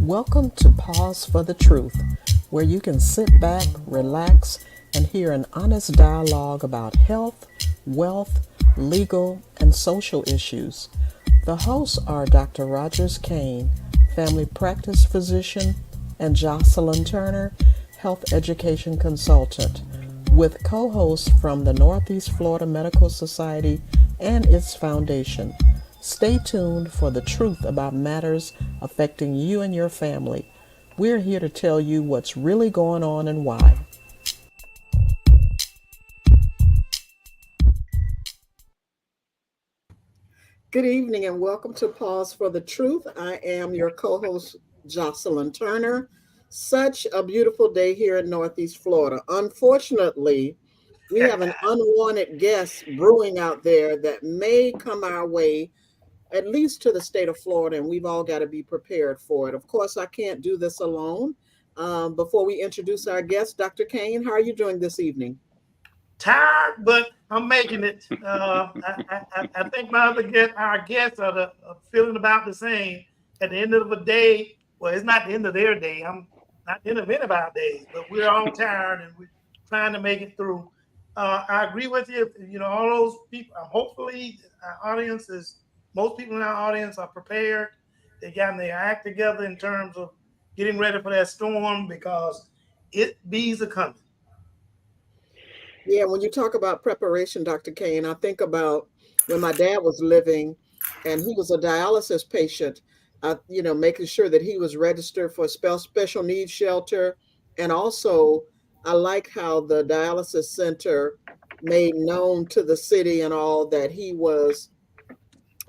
Welcome to Pause for the Truth, where you can sit back, relax, and hear an honest dialogue about health, wealth, legal, and social issues. The hosts are Dr. Rogers Kane, family practice physician, and Jocelyn Turner, health education consultant, with co hosts from the Northeast Florida Medical Society and its foundation. Stay tuned for the truth about matters affecting you and your family. We're here to tell you what's really going on and why. Good evening and welcome to Pause for the Truth. I am your co host, Jocelyn Turner. Such a beautiful day here in Northeast Florida. Unfortunately, we have an unwanted guest brewing out there that may come our way, at least to the state of Florida, and we've all got to be prepared for it. Of course, I can't do this alone. Before we introduce our guest, Dr. Kane, how are you doing this evening? Tired, but I'm making it. I think our guests are feeling about the same. At the end of the day, well, it's not the end of their day. I'm not the end of any of our days, but we're all tired and we're trying to make it through. I agree with you. You know, all those people. Hopefully, our audience is most people in our audience are prepared. They got their act together in terms of getting ready for that storm because bees are coming. Yeah, when you talk about preparation, Dr. Kane, I think about when my dad was living and he was a dialysis patient, making sure that he was registered for a special needs shelter. And also, I like how the dialysis center made known to the city and all that he was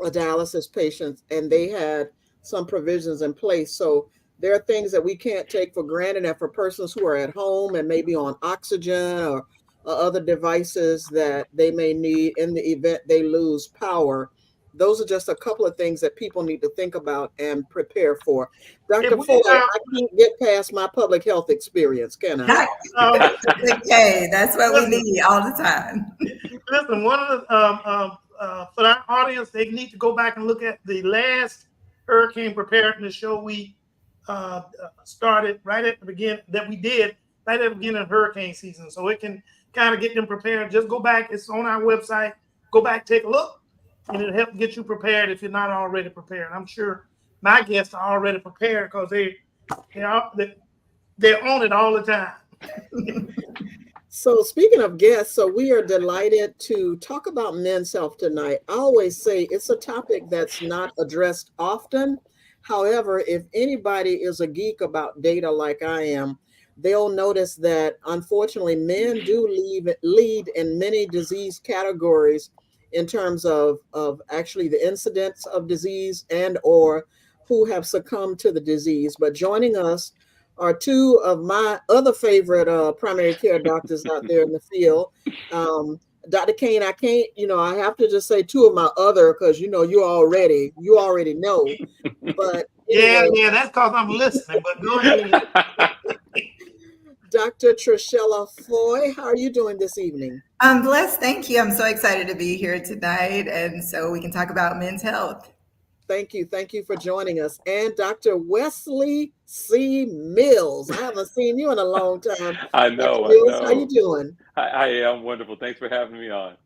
a dialysis patient and they had some provisions in place. So there are things that we can't take for granted. And for persons who are at home and maybe on oxygen or other devices that they may need in the event they lose power, those are just a couple of things that people need to think about and prepare for. If Dr. we, Foy, I can't get past my public health experience, can I? Okay, that's what we need all the time. Listen, one of the for our audience, they need to go back and look at the last hurricane preparedness show we started right at the beginning that we did right at the beginning of hurricane season, so it can kind of get them prepared. Just go back; it's on our website. Go back, take a look, and it'll help get you prepared if you're not already prepared. I'm sure my guests are already prepared because they're on it all the time. So speaking of guests, so we are delighted to talk about men's health tonight. I always say it's a topic that's not addressed often. However, if anybody is a geek about data like I am, they'll notice that unfortunately men do lead in many disease categories in terms of actually the incidence of disease and or who have succumbed to the disease. But joining us are two of my other favorite primary care doctors out there in the field. Dr. Kane, I can't, I have to just say two of my other because you already know. But anyway, Yeah, that's because I'm listening. But go ahead. Dr. Trishella Foy, how are you doing this evening? I'm blessed. Thank you. I'm so excited to be here tonight. And so we can talk about men's health. Thank you. Thank you for joining us. And Dr. Wesley C. Mills. I haven't seen you in a long time. I Dr. know, I Mills, how you know. doing? I am wonderful. Thanks for having me on.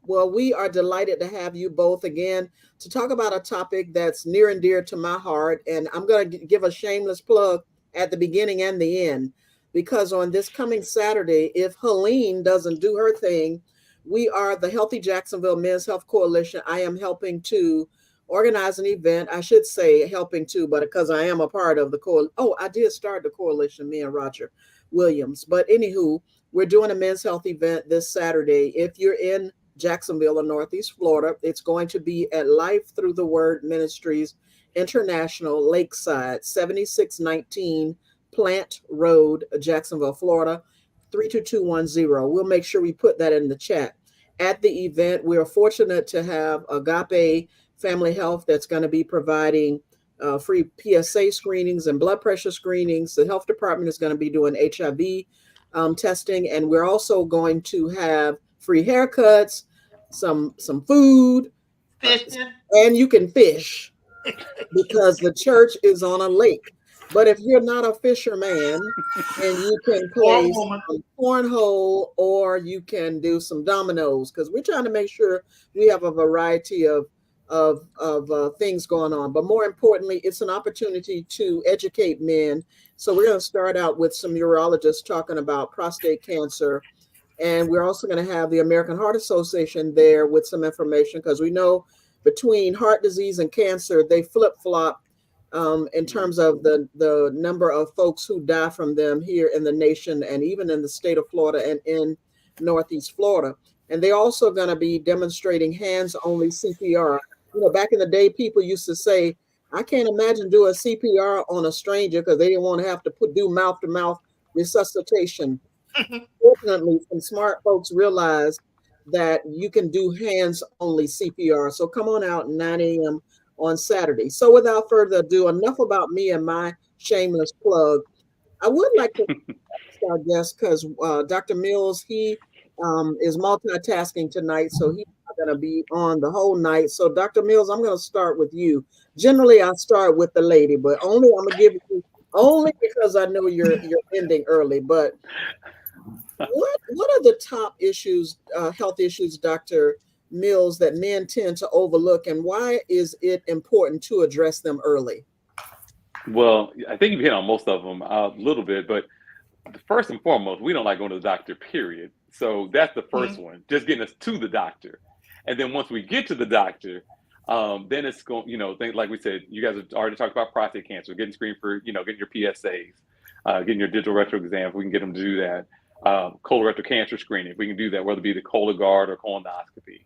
Well, we are delighted to have you both again to talk about a topic that's near and dear to my heart. And I'm going to give a shameless plug at the beginning and the end, because on this coming Saturday, if Helene doesn't do her thing, we are the Healthy Jacksonville Men's Health Coalition. I am helping to organize an event. I should say helping to, but because I am a part of the coalition. Oh, I did start the coalition, me and Roger Williams. But anywho, we're doing a men's health event this Saturday. If you're in Jacksonville or Northeast Florida, it's going to be at Life Through the Word Ministries International, Lakeside, 7619 Plant Road, Jacksonville, Florida, 32210. We'll make sure we put that in the chat. At the event, we are fortunate to have Agape Family Health that's going to be providing free PSA screenings and blood pressure screenings. The health department is going to be doing HIV testing, and we're also going to have free haircuts, some food, Fishing. and you can fish. because the church is on a lake. But if you're not a fisherman and you can Or play woman. some cornhole or you can do some dominoes, because we're trying to make sure we have a variety of things going on. But more importantly, it's an opportunity to educate men. So we're going to start out with some urologists talking about prostate cancer. And we're also going to have the American Heart Association there with some information, because we know between heart disease and cancer, they flip-flop in terms of the number of folks who die from them here in the nation and even in the state of Florida and in Northeast Florida. And they're also going to be demonstrating hands-only CPR. You know, back in the day, people used to say, I can't imagine doing CPR on a stranger because they didn't want to have to do mouth-to-mouth resuscitation. Fortunately, some smart folks realized that you can do hands-only CPR. So come on out at 9 a.m. on Saturday. So without further ado, enough about me and my shameless plug. I would like to ask our guest, because Dr. Mills, he is multitasking tonight, so he's not going to be on the whole night. So Dr. Mills, I'm going to start with you. Generally, I start with the lady, but I'm going to give you only because I know you're ending early. But what are the top issues, health issues, Dr. Mills, that men tend to overlook, and why is it important to address them early? Well, I think you've hit on most of them a little bit, but first and foremost, we don't like going to the doctor, period. So that's the first one, just getting us to the doctor. And then once we get to the doctor, then it's going, things like we said, you guys have already talked about prostate cancer, getting screened for, getting your PSAs, getting your digital rectal exam, if we can get them to do that. Colorectal cancer screening, if we can do that, whether it be the Cologuard or colonoscopy.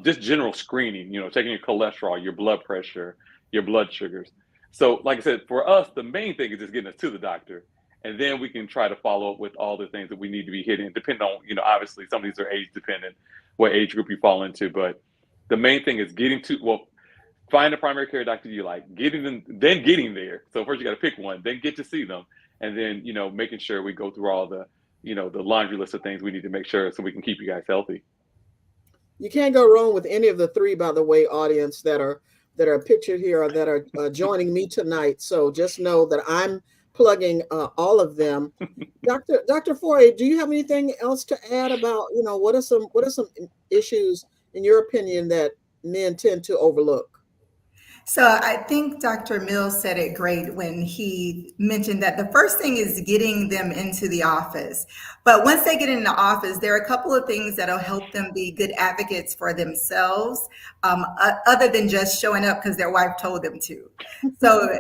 Just general screening, checking your cholesterol, your blood pressure, your blood sugars. So like I said, for us, the main thing is just getting us to the doctor. And then we can try to follow up with all the things that we need to be hitting, depending on, obviously some of these are age dependent, what age group you fall into. But the main thing is find a primary care doctor you like, getting there. So first you got to pick one, then get to see them. And then, making sure we go through all the laundry list of things we need to make sure so we can keep you guys healthy. You can't go wrong with any of the three, by the way, audience that are pictured here or that are joining me tonight. So just know that I'm plugging all of them. Dr. Foy, do you have anything else to add about, what are some issues in your opinion that men tend to overlook? So I think Dr. Mills said it great when he mentioned that the first thing is getting them into the office. But once they get in the office, there are a couple of things that'll help them be good advocates for themselves, other than just showing up because their wife told them to. So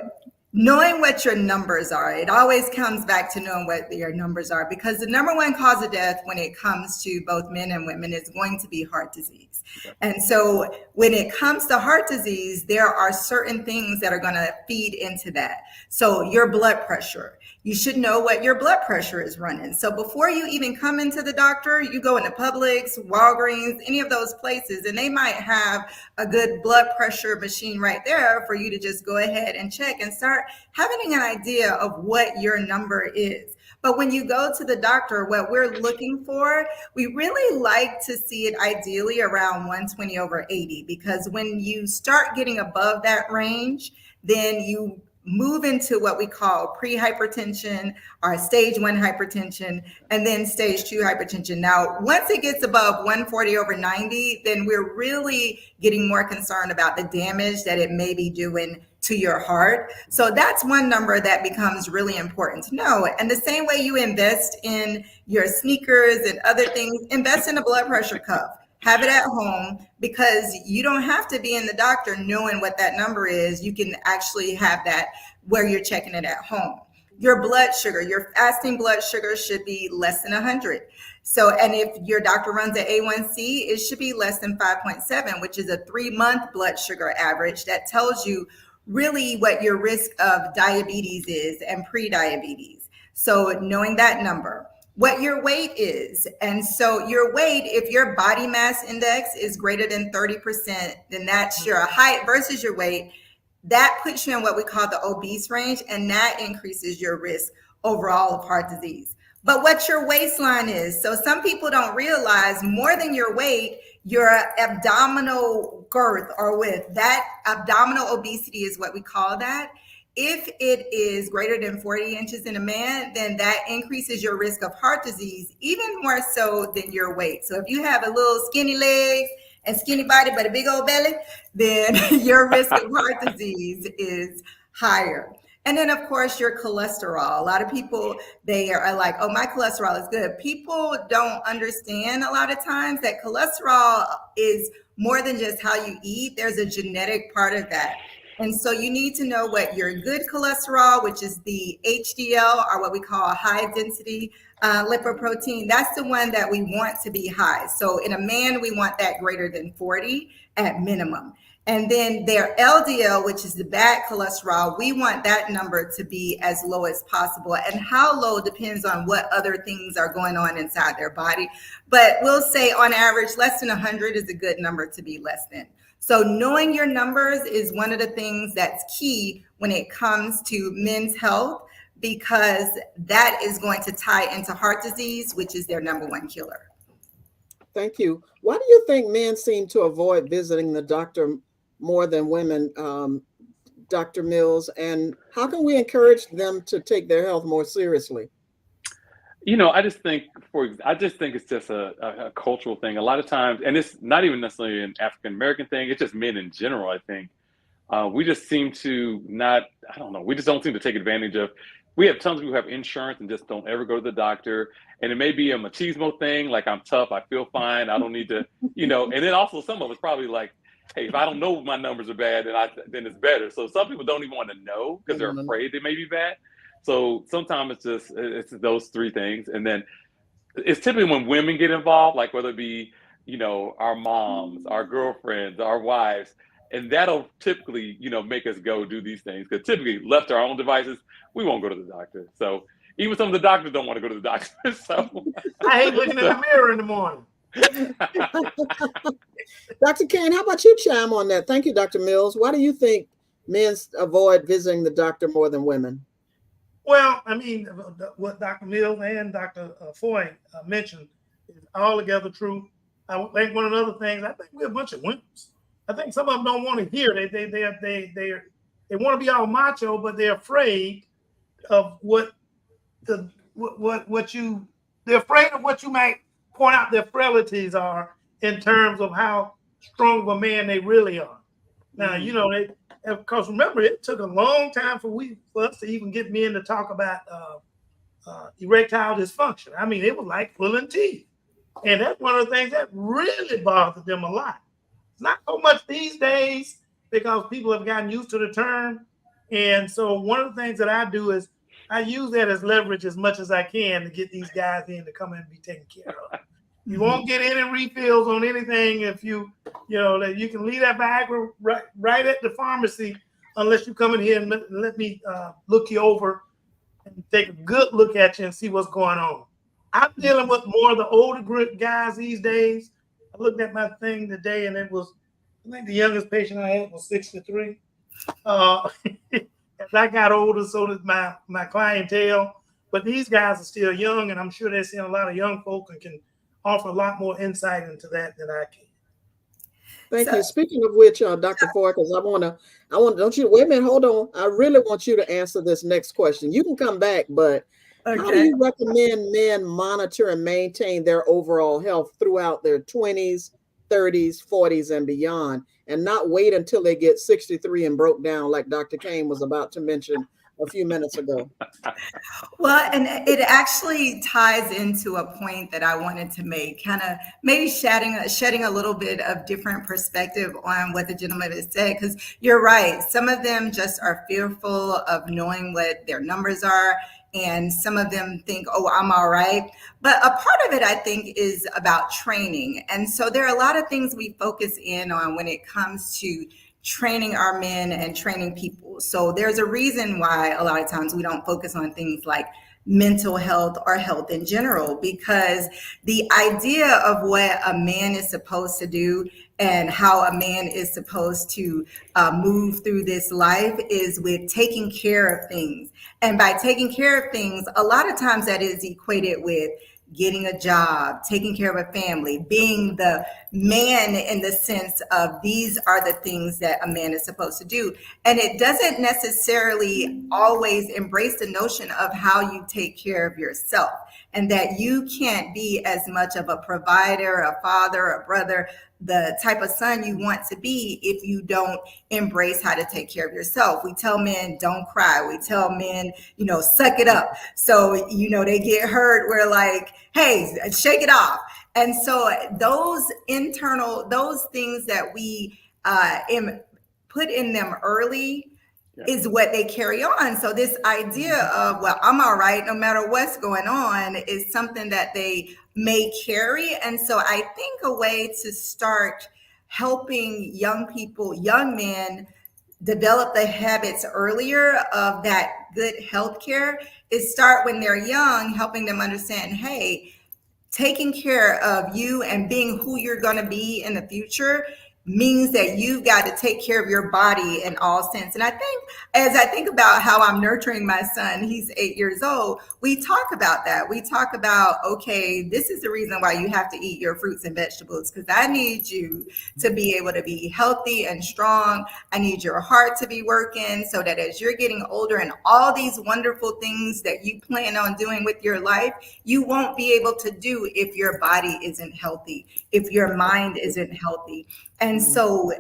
knowing what your numbers are, it always comes back to knowing what your numbers are, because the number one cause of death when it comes to both men and women is going to be heart disease. And so when it comes to heart disease, there are certain things that are going to feed into that. So your blood pressure, you should know what your blood pressure is running. So before you even come into the doctor, you go into Publix, Walgreens, any of those places, and they might have a good blood pressure machine right there for you to just go ahead and check and start having an idea of what your number is. But when you go to the doctor, what we're looking for, we really like to see it ideally around 120/80, because when you start getting above that range, then you move into what we call pre-hypertension or stage 1 hypertension, and then stage 2 hypertension. Now, once it gets above 140/90, then we're really getting more concerned about the damage that it may be doing to your heart. So that's one number that becomes really important to know. And the same way you invest in your sneakers and other things, invest in a blood pressure cuff. Have it at home, because you don't have to be in the doctor knowing what that number is. You can actually have that where you're checking it at home. Your blood sugar, your fasting blood sugar should be less than 100. So, and if your doctor runs an A1C, it should be less than 5.7, which is a 3-month blood sugar average that tells you really what your risk of diabetes is and pre-diabetes. So knowing that number, what your weight is. And so your weight, if your body mass index is greater than 30%, then that's your height versus your weight. That puts you in what we call the obese range, and that increases your risk overall of heart disease. But what your waistline is. So some people don't realize more than your weight, your abdominal girth or width, that abdominal obesity is what we call that. If it is greater than 40 inches in a man, then that increases your risk of heart disease, even more so than your weight. So if you have a little skinny legs and skinny body, but a big old belly, then your risk of heart disease is higher. And then, of course, your cholesterol. A lot of people, they are like, oh, my cholesterol is good. People don't understand a lot of times that cholesterol is more than just how you eat. There's a genetic part of that. And so you need to know what your good cholesterol, which is the HDL, or what we call high density lipoprotein. That's the one that we want to be high. So in a man, we want that greater than 40 at minimum. And then their LDL, which is the bad cholesterol, we want that number to be as low as possible. And how low depends on what other things are going on inside their body. But we'll say on average, less than 100 is a good number to be less than. So knowing your numbers is one of the things that's key when it comes to men's health, because that is going to tie into heart disease, which is their number one killer. Thank you. Why do you think men seem to avoid visiting the doctor more than women, Dr. Mills? And how can we encourage them to take their health more seriously? You know, I just think it's just a cultural thing. A lot of times, and it's not even necessarily an African American thing. It's just men in general. I think we just seem to not. I don't know. We just don't seem to take advantage of. We have tons of people who have insurance and just don't ever go to the doctor. And it may be a machismo thing, like I'm tough, I feel fine, I don't need to, you know. And then also some of us probably like, hey, if I don't know my numbers are bad, then it's better. So some people don't even want to know because they're afraid they may be bad. So sometimes it's those three things. And then it's typically when women get involved, like whether it be, you know, our moms, our girlfriends, our wives, and that'll typically, you know, make us go do these things. Because typically left to our own devices, we won't go to the doctor. So even some of the doctors don't want to go to the doctor. So I hate looking in the mirror in the morning. Dr. Kane, how about you chime on that? Thank you, Dr. Mills. Why do you think men avoid visiting the doctor more than women? Well, I mean, what Dr. Mills and Dr. Foy mentioned is altogether true. I think one of the other things, I think we're a bunch of wimps. I think some of them don't want to hear. They want to be all macho, but they're afraid of they're afraid of what you might point out their frailties are in terms of how strong of a man they really are. Now, you know, because remember, it took a long time for us to even get men to talk about erectile dysfunction. I mean, it was like pulling teeth. And that's one of the things that really bothered them a lot. It's not so much these days because people have gotten used to the term. And so one of the things that I do is I use that as leverage as much as I can to get these guys in to come in and be taken care of. You won't get any refills on anything if you can leave that Viagra right at the pharmacy unless you come in here and let me look you over and take a good look at you and see what's going on. I'm dealing with more of the older guys these days. I looked at my thing today and it was, I think the youngest patient I had was 63. As I got older, so did my clientele. But these guys are still young, and I'm sure they're seeing a lot of young folk and can offer a lot more insight into that than I can. Thank you. Speaking of which, Dr. Foy, because I want, don't you, wait a minute, hold on. I really want you to answer this next question. You can come back, but how do you recommend men monitor and maintain their overall health throughout their 20s, 30s, 40s, and beyond, and not wait until they get 63 and broke down like Dr. Kane was about to mention a few minutes ago? Well, and it actually ties into a point that I wanted to make, kind of maybe shedding a little bit of different perspective on what the gentleman has said, because you're right. Some of them just are fearful of knowing what their numbers are. And some of them think, oh, I'm all right. But a part of it, I think, is about training. And so there are a lot of things we focus in on when it comes to training our men and training people. So there's a reason why a lot of times we don't focus on things like mental health or health in general, because the idea of what a man is supposed to do and how a man is supposed to move through this life is with taking care of things. And by taking care of things, a lot of times that is equated with getting a job, taking care of a family, being the man in the sense of these are the things that a man is supposed to do. And it doesn't necessarily always embrace the notion of how you take care of yourself, and that you can't be as much of a provider, a father, a brother, the type of son you want to be if you don't embrace how to take care of yourself. We tell men, don't cry. We tell men, suck it up. So, they get hurt. We're like, hey, shake it off. And so those things that we put in them early is what they carry on. So this idea of, well, I'm all right no matter what's going on is something that they may carry. And so I think a way to start helping young people, young men, develop the habits earlier of that good healthcare is start when they're young, helping them understand, hey, taking care of you and being who you're going to be in the future means that you've got to take care of your body in all sense. And I think as I think about how I'm nurturing my son, he's 8 years old, we talk about that. We talk about, okay, this is the reason why you have to eat your fruits and vegetables, because I need you to be able to be healthy and strong. I need your heart to be working so that as you're getting older and all these wonderful things that you plan on doing with your life, you won't be able to do if your body isn't healthy, if your mind isn't healthy. And so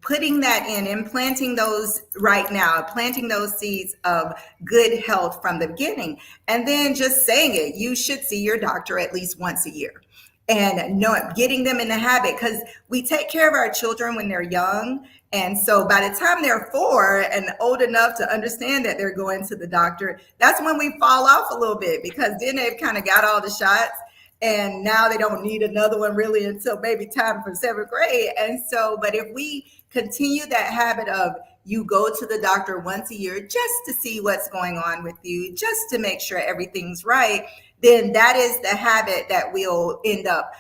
putting that in and planting those right now, planting those seeds of good health from the beginning, and then just saying it, you should see your doctor at least once a year. And getting them in the habit, because we take care of our children when they're young. And so by the time they're 4 and old enough to understand that they're going to the doctor, that's when we fall off a little bit, because then they've kind of got all the shots. And now they don't need another one really until maybe time for 7th grade. And so, but if we continue that habit of you go to the doctor once a year just to see what's going on with you, just to make sure everything's right, then that is the habit that will end up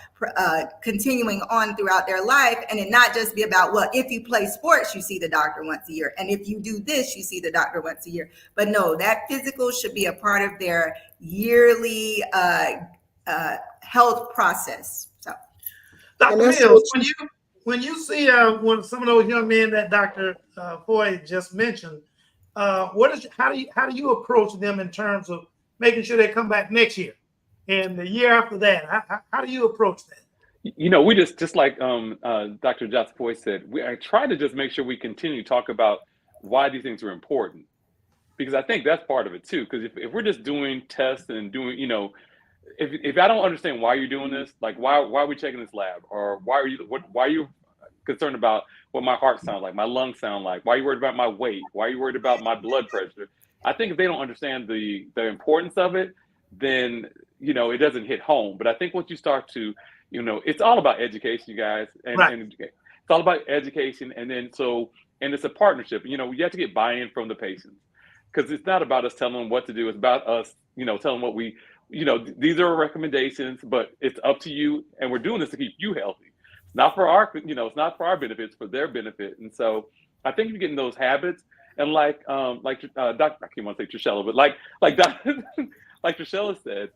continuing on throughout their life. And it not just be about, well, if you play sports, you see the doctor once a year. And if you do this, you see the doctor once a year. But no, that physical should be a part of their yearly health process. So, Dr. Mills, when you see when some of those young men that Dr. Foy just mentioned, how do you approach them in terms of making sure they come back next year and the year after that? How do you approach that? We just like Dr. Joss Foy said, I try to just make sure we continue to talk about why these things are important, because I think that's part of it too. Because if we're just doing tests and doing, if I don't understand why you're doing this, like why are we checking this lab, or why are you concerned about what my heart sounds like, my lungs sound like, why are you worried about my weight, why are you worried about my blood pressure? I think if they don't understand the importance of it, then it doesn't hit home. But I think once you start to, it's all about education, you guys, and, right. and it's all about education, and then and it's a partnership. You have to get buy-in from the patients, because it's not about us telling them what to do. It's about us, telling them what we. These are recommendations, but it's up to you, and we're doing this to keep you healthy. It's not for our, it's not for our benefit, it's for their benefit. And so I think you get in those habits, and like Dr. I can't want to say Trishella, but like Trishella said,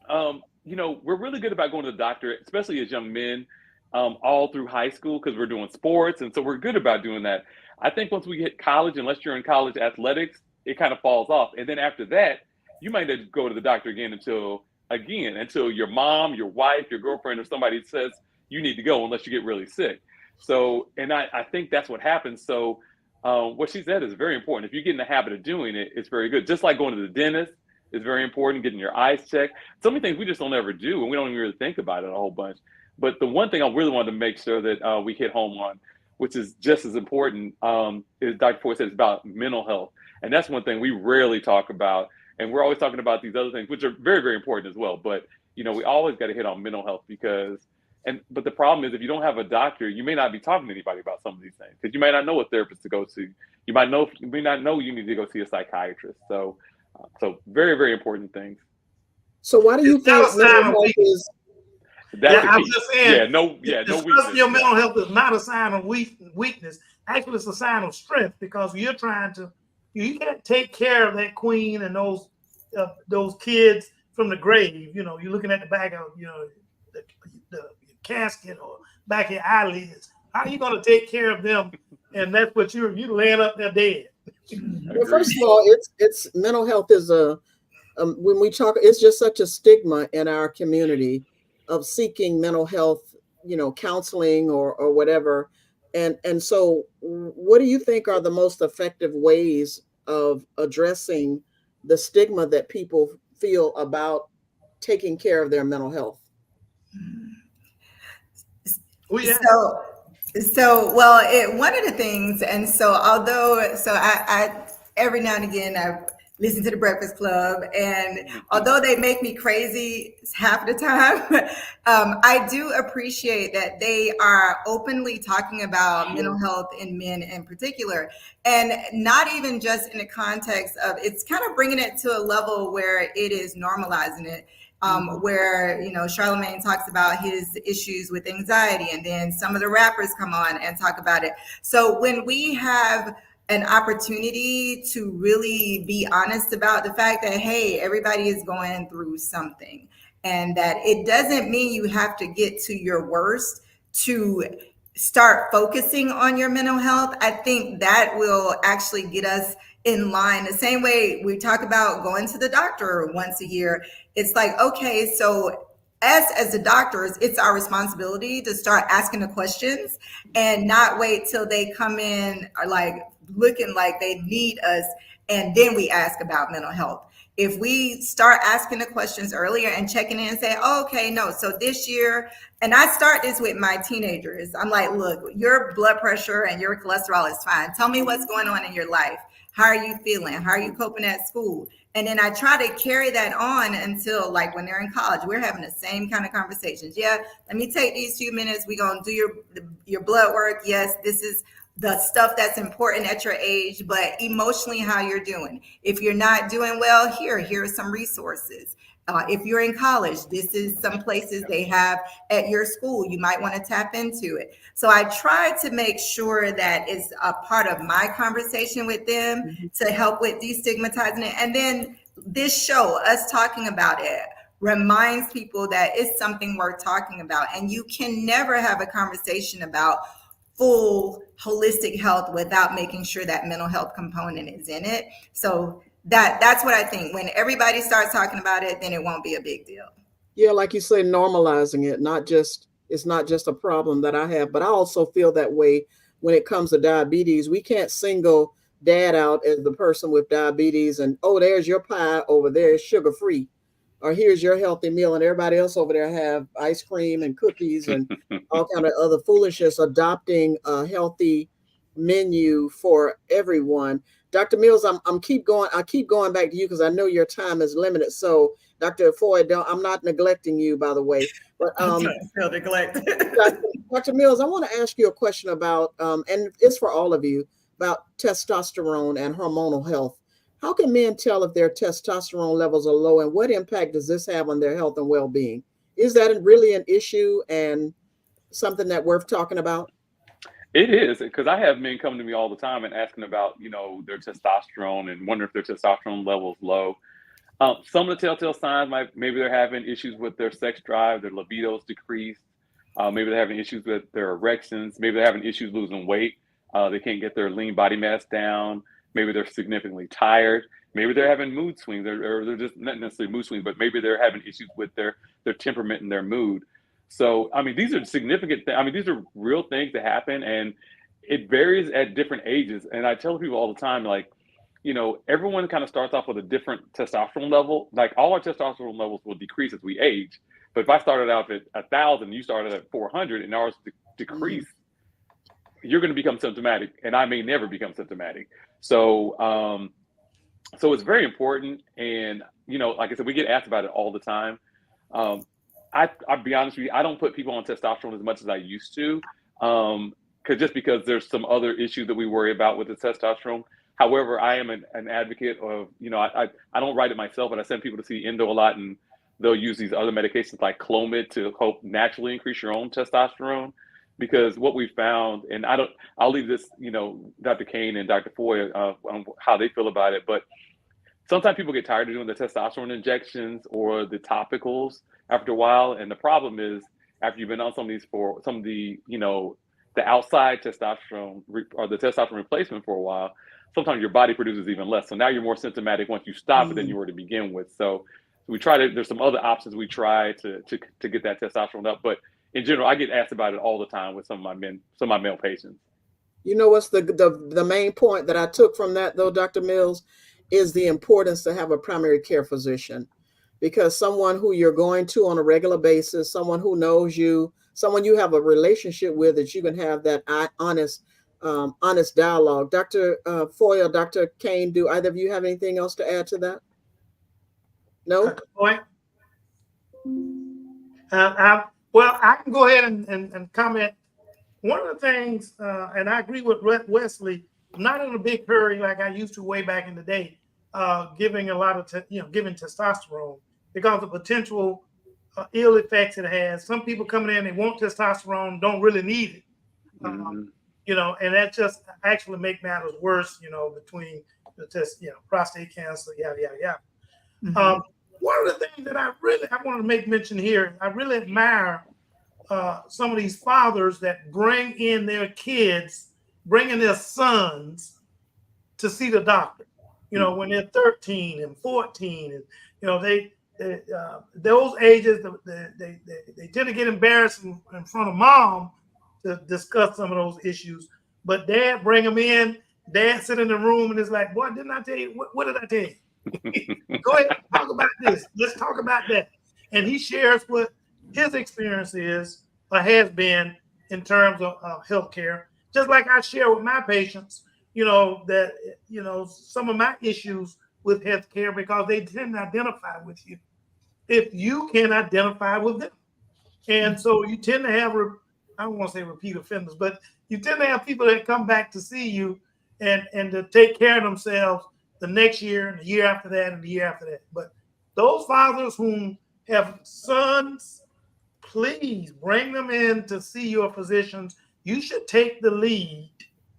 we're really good about going to the doctor, especially as young men, all through high school, because we're doing sports, and so we're good about doing that. I think once we hit college, unless you're in college athletics, it kind of falls off, and then after that, you might not go to the doctor again until your mom, your wife, your girlfriend, or somebody says you need to go, unless you get really sick. So, and I think that's what happens. So what she said is very important. If you get in the habit of doing it, it's very good. Just like going to the dentist is very important, getting your eyes checked. So many things we just don't ever do, and we don't even really think about it a whole bunch. But the one thing I really wanted to make sure that we hit home on, which is just as important, is Dr. Foy said, it's about mental health. And that's one thing we rarely talk about. And we're always talking about these other things, which are very, very important as well. But, we always got to hit on mental health, but the problem is, if you don't have a doctor, you may not be talking to anybody about some of these things, because you may not know what therapist to go to. You may not know you need to go see a psychiatrist. So very, very important things. So why do you think mental health is? I'm just saying. No weakness. Your mental health is not a sign of weakness. Actually, it's a sign of strength, because you can't take care of that queen and those kids from the grave. You know, you're looking at the back of, you know, the casket or back of your eyelids. How are you going to take care of them? And that's what you laying up there dead. Well, first of all, it's mental health is when we talk, it's just such a stigma in our community of seeking mental health, you know, counseling or whatever. And so what do you think are the most effective ways of addressing the stigma that people feel about taking care of their mental health? Oh, yeah. One of the things, and so I every now and again I listen to the Breakfast Club, and although they make me crazy half the time, I do appreciate that they are openly talking about mental health in men in particular, and not even just in the context of, it's kind of bringing it to a level where it is normalizing it. Where, you know, Charlemagne talks about his issues with anxiety, and then some of the rappers come on and talk about it. So when we have an opportunity to really be honest about the fact that, hey, everybody is going through something, and that it doesn't mean you have to get to your worst to start focusing on your mental health, I think that will actually get us in line. The same way we talk about going to the doctor once a year. It's like, okay, so as the doctors, it's our responsibility to start asking the questions and not wait till they come in like looking like they need us, and then we ask about mental health. If we start asking the questions earlier and checking in and say, oh, okay, no, so this year, and I start this with my teenagers. I'm like, look, your blood pressure and your cholesterol is fine. Tell me what's going on in your life. How are you feeling? How are you coping at school? And then I try to carry that on until, like, when they're in college, we're having the same kind of conversations. Yeah, let me take these few minutes. We're going to do your blood work. Yes, this is the stuff that's important at your age, but emotionally, how you're doing. If you're not doing well, here are some resources. If you're in college, this is some places they have at your school. You might want to tap into it. So I try to make sure that it's a part of my conversation with them to help with destigmatizing it. And then this show, us talking about it, reminds people that it's something worth talking about. And you can never have a conversation about full holistic health without making sure that mental health component is in it. So that's what I think. When everybody starts talking about it, then it won't be a big deal. Yeah, like you say, normalizing it, it's not just a problem that I have, but I also feel that way when it comes to diabetes. We can't single dad out as the person with diabetes and, oh, there's your pie over there, it's sugar-free. Or here's your healthy meal, and everybody else over there have ice cream and cookies and all kind of other foolishness, adopting a healthy menu for everyone. Dr. Mills, I keep going back to you because I know your time is limited. So Dr. Foy, I'm not neglecting you, by the way. But neglect. Dr. Mills, I want to ask you a question about, and it's for all of you, about testosterone and hormonal health. How can men tell if their testosterone levels are low, and what impact does this have on their health and well-being? Is that really an issue and something that worth talking about? It is, because I have men coming to me all the time and asking about, you know, their testosterone and wonder if their testosterone level is low. Some of the telltale signs maybe they're having issues with their sex drive, their libido's decreased. Maybe they're having issues with their erections. Maybe they're having issues losing weight. They can't get their lean body mass down. Maybe they're significantly tired. Maybe they're having mood swings, or they're just not necessarily mood swings, but maybe they're having issues with their temperament and their mood. So, I mean, these are significant. These are real things that happen, and it varies at different ages. And I tell people all the time, like, you know, everyone kind of starts off with a different testosterone level. Like, all our testosterone levels will decrease as we age. But if I started out at 1,000, you started at 400, and ours decrease, you're going to become symptomatic, and I may never become symptomatic. So, so it's very important. And, you know, like I said, we get asked about it all the time. I'll be honest with you, I don't put people on testosterone as much as I used to, because there's some other issues that we worry about with the testosterone. However, I am an advocate of, you know, I don't write it myself, but I send people to see endo a lot, and they'll use these other medications like Clomid to help naturally increase your own testosterone. Because what we found, and I'll leave this, you know, Dr. Kane and Dr. Foy on how they feel about it, but sometimes people get tired of doing the testosterone injections or the topicals after a while. And the problem is, after you've been on some of these for some of the, the outside testosterone or the testosterone replacement for a while, sometimes your body produces even less. So now you're more symptomatic once you stop it than you were to begin with. So we try to, there's some other options we try to get that testosterone up. But in general, I get asked about it all the time with some of my male patients. You know what's the main point that I took from that, though, Dr. Mills, is the importance to have a primary care physician, because someone who you're going to on a regular basis, someone who knows you, someone you have a relationship with, that you can have that honest dialogue. Dr. Foyle, Dr. Kane, do either of you have anything else to add to that? No? Point. Well, I can go ahead and comment. One of the things, and I agree with Wesley, I'm not in a big hurry like I used to way back in the day, giving a lot of, giving testosterone, because of potential ill effects it has. Some people coming in, they want testosterone, don't really need it. And that just actually make matters worse, between the test, prostate cancer, yada, yada, yada. Mm-hmm. One of the things that I want to make mention here, I really admire some of these fathers that bring in their kids, bring in their sons to see the doctor, when they're 13 and 14, and, those ages, they tend to get embarrassed in front of mom to discuss some of those issues. But dad bring them in, dad sit in the room and is like, boy, didn't I tell you? What did I tell you? Go ahead, talk about this. Let's talk about that. And he shares what his experience is or has been in terms of healthcare. Just like I share with my patients, that, some of my issues with healthcare, because they tend to identify with you if you can identify with them. And so you tend to have, I don't want to say repeat offenders, but you tend to have people that come back to see you and to take care of themselves the next year and the year after that and the year after that. But those fathers whom have sons, please bring them in to see your physicians. You should take the lead.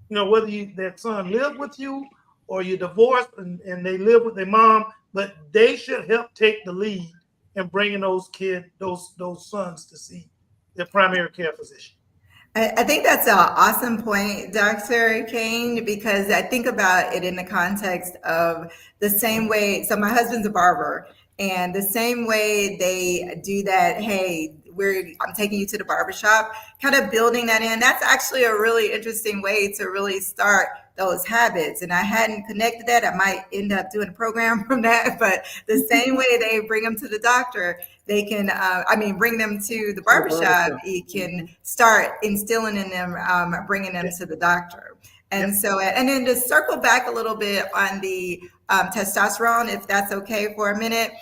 Whether that son lives with you or you're divorced and they live with their mom, but they should help take the lead in bringing those kids, those sons to see their primary care physician. I think that's an awesome point, Dr. Kane, because I think about it in the context of the same way. So my husband's a barber, and the same way they do that, hey, I'm taking you to the barbershop, kind of building that in. That's actually a really interesting way to really start those habits. And I hadn't connected that. I might end up doing a program from that, but the same way they bring them to the doctor, they can, bring them to the barbershop, you can start instilling in them, bringing them to the doctor. And so, and then to circle back a little bit on the testosterone, if that's okay for a minute,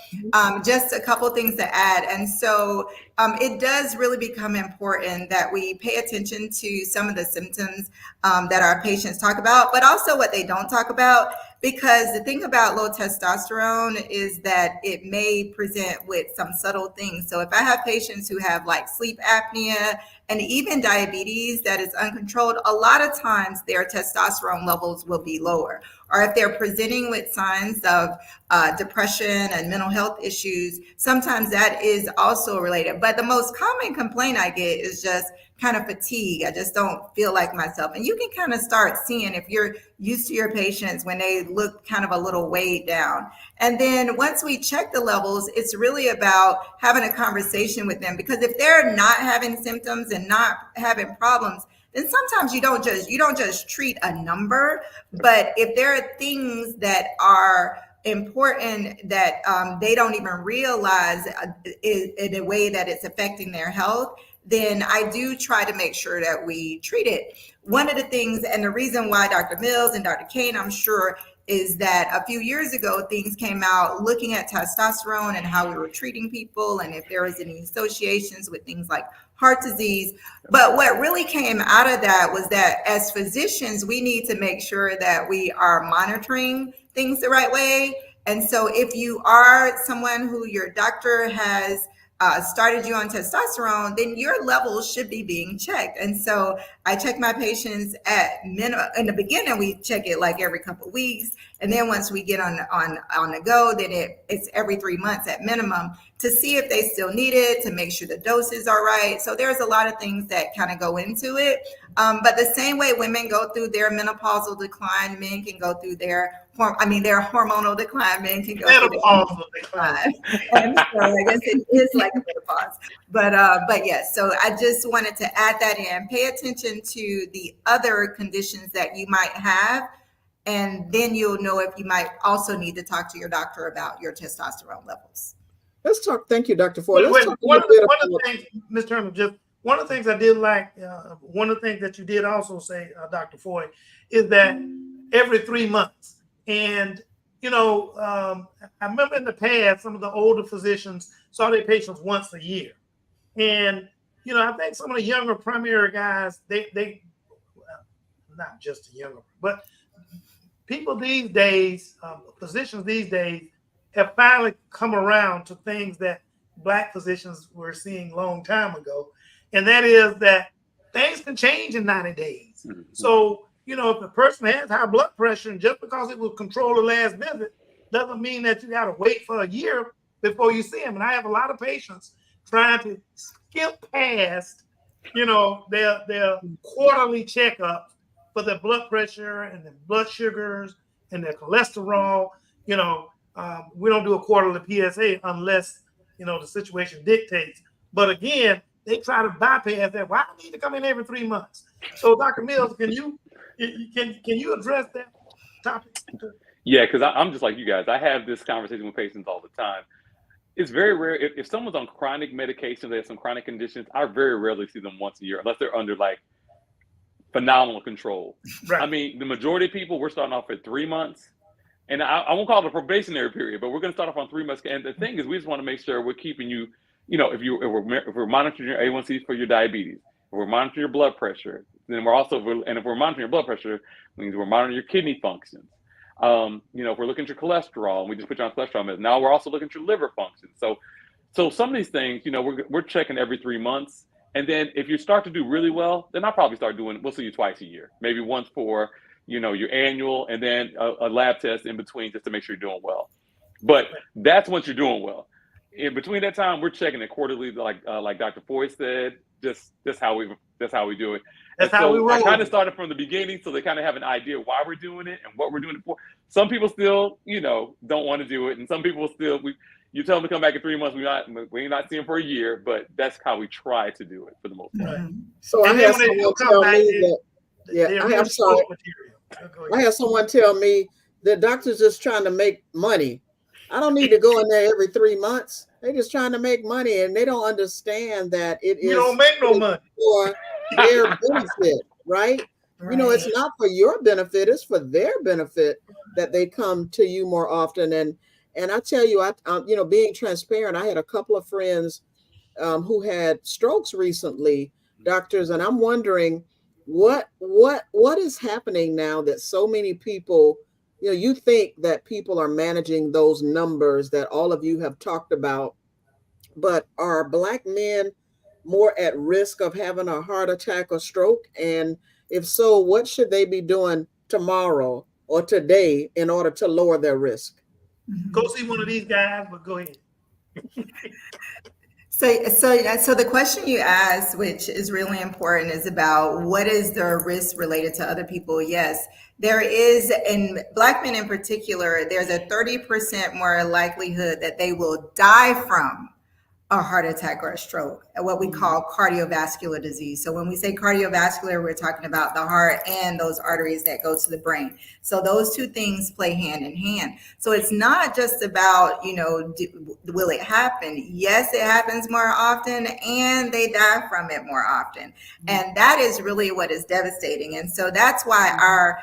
just a couple things to add. And so it does really become important that we pay attention to some of the symptoms that our patients talk about, but also what they don't talk about. Because the thing about low testosterone is that it may present with some subtle things. So if I have patients who have like sleep apnea and even diabetes that is uncontrolled, a lot of times their testosterone levels will be lower. Or if they're presenting with signs of depression and mental health issues, sometimes that is also related. But the most common complaint I get is just kind of fatigue. I just don't feel like myself. And you can kind of start seeing if you're used to your patients when they look kind of a little weighed down. And then once we check the levels, it's really about having a conversation with them, because if they're not having symptoms and not having problems, then sometimes you don't just treat a number. But if there are things that are important that they don't even realize in a way that it's affecting their health, then I do try to make sure that we treat it. One of the things, and the reason why Dr. Mills and Dr. Kane, I'm sure, is that a few years ago, things came out looking at testosterone and how we were treating people and if there was any associations with things like heart disease. But what really came out of that was that as physicians, we need to make sure that we are monitoring things the right way. And so if you are someone who your doctor has started you on testosterone, then your levels should be being checked. And so I check my patients at minimum. In the beginning, we check it like every couple of weeks. And then once we get on the go, then it's every 3 months at minimum to see if they still need it, to make sure the doses are right. So there's a lot of things that kind of go into it. But the same way women go through their menopausal decline, men can go through their hormonal decline, men can go through Menopausal decline. And so I guess it is like a menopause. But yes, so I just wanted to add that in. Pay attention to the other conditions that you might have, and then you'll know if you might also need to talk to your doctor about your testosterone levels. Let's talk. Thank you, Dr. Ford. Let's talk One of the things, Ms. Turner, just one of the things I did like, one of the things that you did also say, Dr. Foy, is that every 3 months. And, you know, I remember in the past, some of the older physicians saw their patients once a year. And, you know, I think some of the younger primary guys, they not just the younger, but people these days, physicians these days, have finally come around to things that Black physicians were seeing a long time ago. And that is that things can change in 90 days. Mm-hmm. So, you know, if a person has high blood pressure, and just because it will control the last visit, doesn't mean that you got to wait for a year before you see them. And I have a lot of patients trying to skip past, you know, their quarterly checkups for their blood pressure and their blood sugars and their cholesterol. You know, we don't do a quarterly PSA unless, you know, the situation dictates. But again, they try to bypass that. Well, I need to come in every 3 months. So, Dr. Mills, can you address that topic? Yeah, because I'm just like you guys. I have this conversation with patients all the time. It's very rare. If someone's on chronic medications, they have some chronic conditions, I very rarely see them once a year, unless they're under like phenomenal control. Right. I mean, the majority of people, we're starting off at 3 months. And I won't call it a probationary period, but we're going to start off on 3 months. And the thing is, we just want to make sure we're keeping you, you know, if we're monitoring your A1C for your diabetes, if we're monitoring your blood pressure, then we're also, and if we're monitoring your blood pressure, it means we're monitoring your kidney functions. You know, if we're looking at your cholesterol, and we just put you on cholesterol meds, now we're also looking at your liver function. So some of these things, you know, we're checking every 3 months. And then if you start to do really well, then I'll probably start doing, we'll see you twice a year, maybe once for, you know, your annual, and then a lab test in between just to make sure you're doing well. But that's once you're doing well. In between that time, we're checking it quarterly, like Dr. Foy said. That's how we do it. That's how we roll. I kind of started from the beginning, so they kind of have an idea why we're doing it and what we're doing it for. Some people still, you know, don't want to do it, and some people still, you tell them to come back in 3 months, we're not seeing for a year, but that's how we try to do it for the most part. Mm-hmm. So I had someone tell me that. Yeah, I'm sorry. I had someone tell me the doctor's just trying to make money. I don't need to go in there every 3 months. They're just trying to make money, and they don't understand that it is. You don't make no money for their benefit, right? You know, it's not for your benefit; it's for their benefit that they come to you more often. And I tell you, you know, being transparent, I had a couple of friends who had strokes recently, doctors, and I'm wondering what is happening now that so many people, you know, you think that people are managing those numbers that all of you have talked about, but are Black men more at risk of having a heart attack or stroke? And if so, what should they be doing tomorrow or today in order to lower their risk? Go see one of these guys, but go ahead. So the question you asked, which is really important, is about what is the risk related to other people? Yes, there is, in Black men in particular, there's a 30% more likelihood that they will die from a heart attack or a stroke, what we call cardiovascular disease. So when we say cardiovascular, we're talking about the heart and those arteries that go to the brain. So those two things play hand in hand. So it's not just about, you know, will it happen? Yes, it happens more often, and they die from it more often. And that is really what is devastating. And so that's why our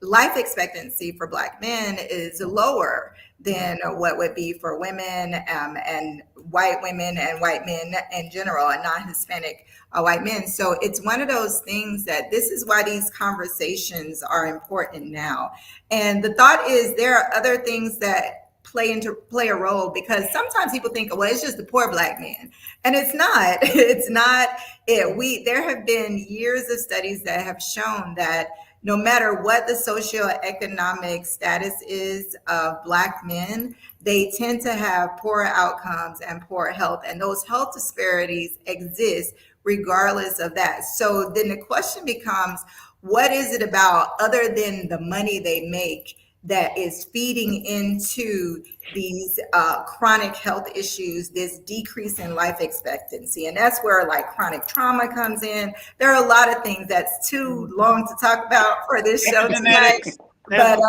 life expectancy for Black men is lower than what would be for women and white women and white men in general, and non-Hispanic white men. So it's one of those things that this is why these conversations are important now. And the thought is there are other things that play a role, because sometimes people think, well, it's just the poor Black man, and it's not. It's not it. There have been years of studies that have shown that no matter what the socioeconomic status is of Black men, they tend to have poorer outcomes and poor health, and those health disparities exist regardless of that. So then the question becomes, what is it about, other than the money they make, that is feeding into these chronic health issues, this decrease in life expectancy? And that's where like chronic trauma comes in. There are a lot of things that's too long to talk about for this show tonight. But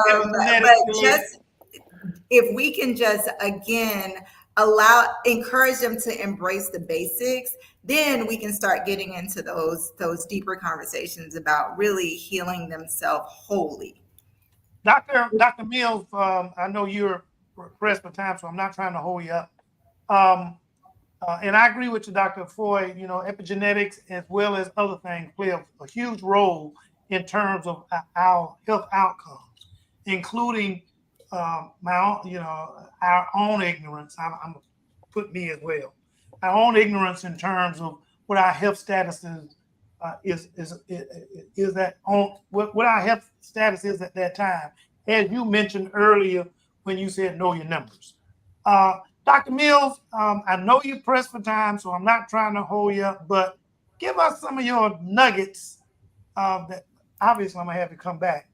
just if we can just, again, encourage them to embrace the basics, then we can start getting into those deeper conversations about really healing themselves wholly. Dr. Mills, I know you're pressed for time, so I'm not trying to hold you up. And I agree with you, Dr. Foy. You know, epigenetics as well as other things play a huge role in terms of our health outcomes, including our own ignorance. I'm put me as well. Our own ignorance in terms of what our health status is that on what our health status is at that time, as you mentioned earlier when you said know your numbers. Dr. Mills, I know you're pressed for time, so I'm not trying to hold you up, but give us some of your nuggets that obviously I'm gonna have you come back.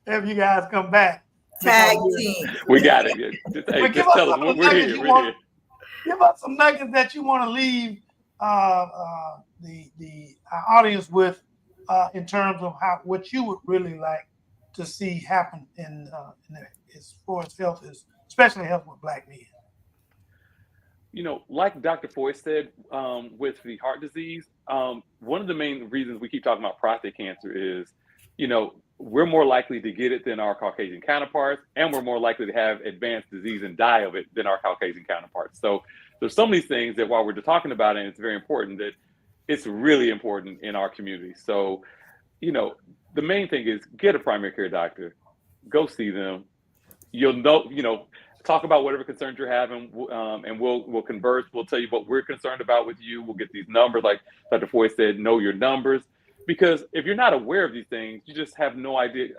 Have you guys come back. Tag team. We got it. Just tell us we're here. Give us some nuggets that you want to leave our audience with in terms of what you would really like to see happen in as far as health is, especially health with Black men. You know, like Dr. Foy said, with the heart disease, one of the main reasons we keep talking about prostate cancer is, you know, we're more likely to get it than our Caucasian counterparts, and we're more likely to have advanced disease and die of it than our Caucasian counterparts. So there's some of these things that while we're talking about it, and it's very important, that it's really important in our community. So, you know, the main thing is get a primary care doctor, go see them. You'll know, you know, talk about whatever concerns you're having, and we'll converse. We'll tell you what we're concerned about with you. We'll get these numbers, like Dr. Foy said, know your numbers. Because if you're not aware of these things, you just have no idea.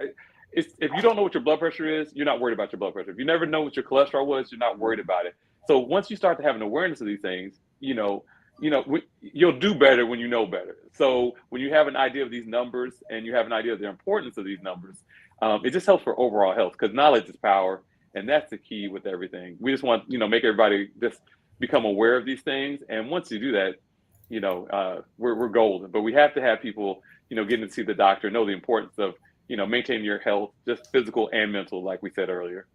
If you don't know what your blood pressure is, you're not worried about your blood pressure. If you never know what your cholesterol was, you're not worried about it. So once you start to have an awareness of these things, you'll do better when you know better. So when you have an idea of these numbers and you have an idea of the importance of these numbers, it just helps for overall health, because knowledge is power, and that's the key with everything. We just want, make everybody just become aware of these things. And once you do that, we're golden. But we have to have people, getting to see the doctor, know the importance of, maintaining your health, just physical and mental, like we said earlier.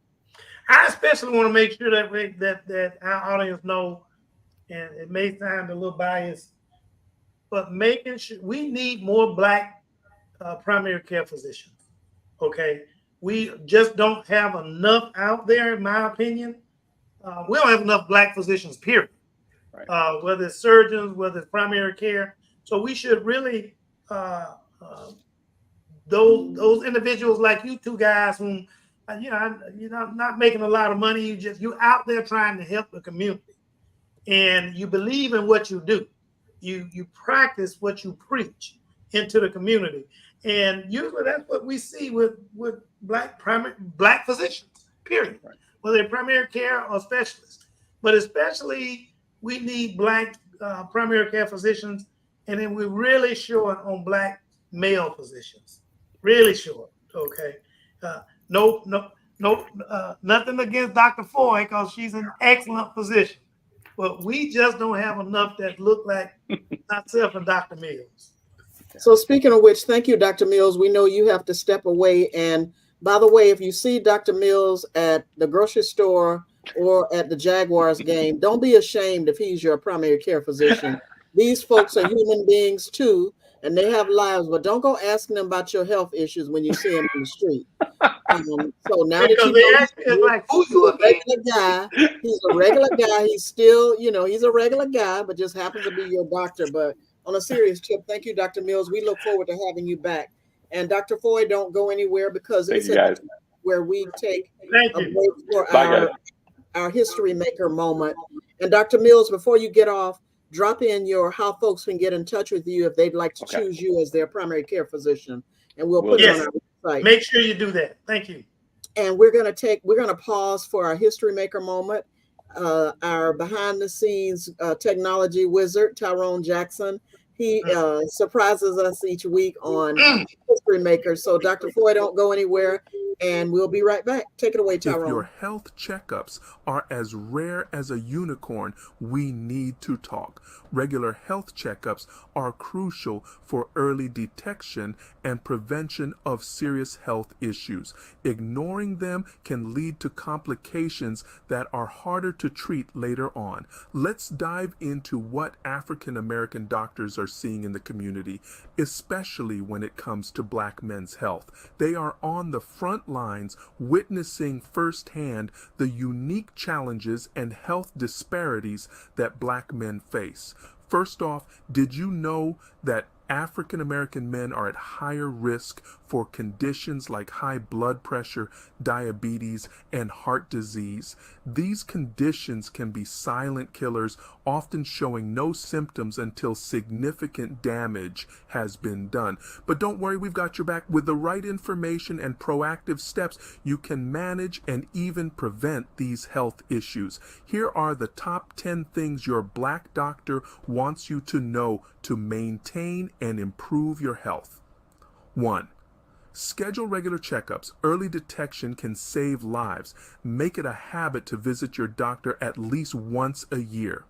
I especially want to make sure that our audience know, and it may sound a little biased, but making sure we need more Black primary care physicians. Okay, we just don't have enough out there, in my opinion. We don't have enough Black physicians, period. Right. Whether it's surgeons, whether it's primary care. So we should really, those individuals like you two guys whom, not making a lot of money, you're out there trying to help the community, and you believe in what you do. You practice what you preach into the community, and usually that's what we see with Black physicians. Period. Right. Whether they're primary care or specialists, but especially we need Black primary care physicians, and then we're really short on Black male physicians. Really short. Okay. Nothing against Dr. Foy, because she's an excellent physician, but we just don't have enough that look like myself and Dr. Mills. So speaking of which, thank you, Dr. Mills. We know you have to step away. And by the way, if you see Dr. Mills at the grocery store or at the Jaguars game, don't be ashamed if he's your primary care physician. These folks are human beings too, and they have lives, but don't go asking them about your health issues when you see them in the street. So now that you know like, who's a regular guy, he's a regular guy. He's still, he's a regular guy, but just happens to be your doctor. But on a serious tip, thank you, Dr. Mills. We look forward to having you back. And Dr. Foy, don't go anywhere, because where we take Thank a you. break for Bye, guys. our history maker moment. And Dr. Mills, before you get off, drop in how folks can get in touch with you if they'd like to Okay. choose you as their primary care physician. And we'll Will put it on Yes. our website. Make sure you do that. Thank you. And we're going to pause for our history maker moment. Our behind the scenes technology wizard, Tyrone Jackson, he surprises us each week on history makers. So Dr. Foy, don't go anywhere, and we'll be right back. Take it away, Tyrone. If your health checkups are as rare as a unicorn, we need to talk. Regular health checkups are crucial for early detection and prevention of serious health issues. Ignoring them can lead to complications that are harder to treat later on. Let's dive into what African American doctors are seeing in the community, especially when it comes to Black men's health. They are on the front lines, witnessing firsthand the unique challenges and health disparities that Black men face. First off, did you know that African American men are at higher risk for conditions like high blood pressure, diabetes, and heart disease? These conditions can be silent killers, often showing no symptoms until significant damage has been done. But don't worry, we've got your back. With the right information and proactive steps, you can manage and even prevent these health issues. Here are the top 10 things your Black doctor wants you to know to maintain and improve your health. 1. Schedule regular checkups. Early detection can save lives. Make it a habit to visit your doctor at least once a year.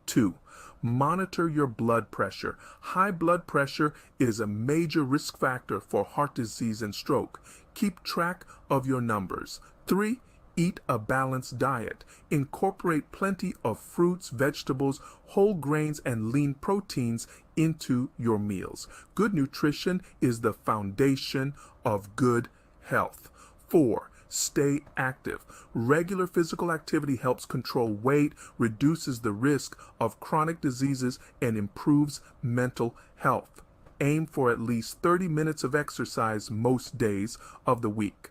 2. Monitor your blood pressure. High blood pressure is a major risk factor for heart disease and stroke. Keep track of your numbers. 3. Eat a balanced diet. Incorporate plenty of fruits, vegetables, whole grains, and lean proteins into your meals. Good nutrition is the foundation of good health. 4. Stay active. Regular physical activity helps control weight, reduces the risk of chronic diseases, and improves mental health. Aim for at least 30 minutes of exercise most days of the week.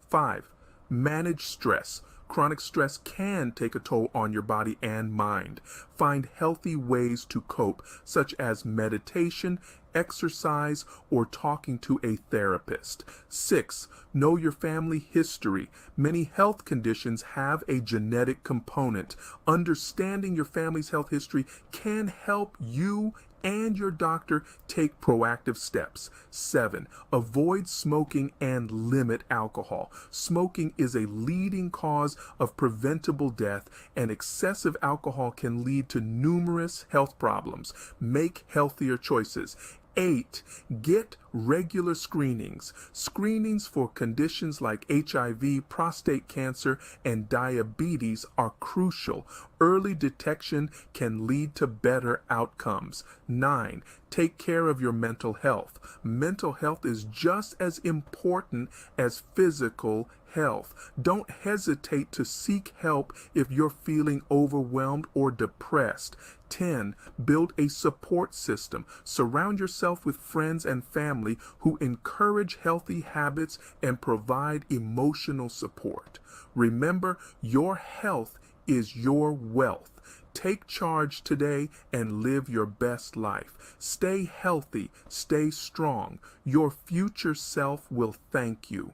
5. Manage stress. Chronic stress can take a toll on your body and mind. Find healthy ways to cope, such as meditation, exercise, or talking to a therapist. 6. Know your family history. Many health conditions have a genetic component. Understanding your family's health history can help you and your doctor take proactive steps. 7. Avoid smoking and limit alcohol. Smoking is a leading cause of preventable death, and excessive alcohol can lead to numerous health problems. Make healthier choices. 8. Get regular screenings. Screenings for conditions like HIV, prostate cancer, and diabetes are crucial. Early detection can lead to better outcomes. 9. Take care of your mental health. Mental health is just as important as physical health. Don't hesitate to seek help if you're feeling overwhelmed or depressed. 10. Build a support system. Surround yourself with friends and family who encourage healthy habits and provide emotional support. Remember, your health is your wealth. Take charge today and live your best life. Stay healthy, stay strong. Your future self will thank you.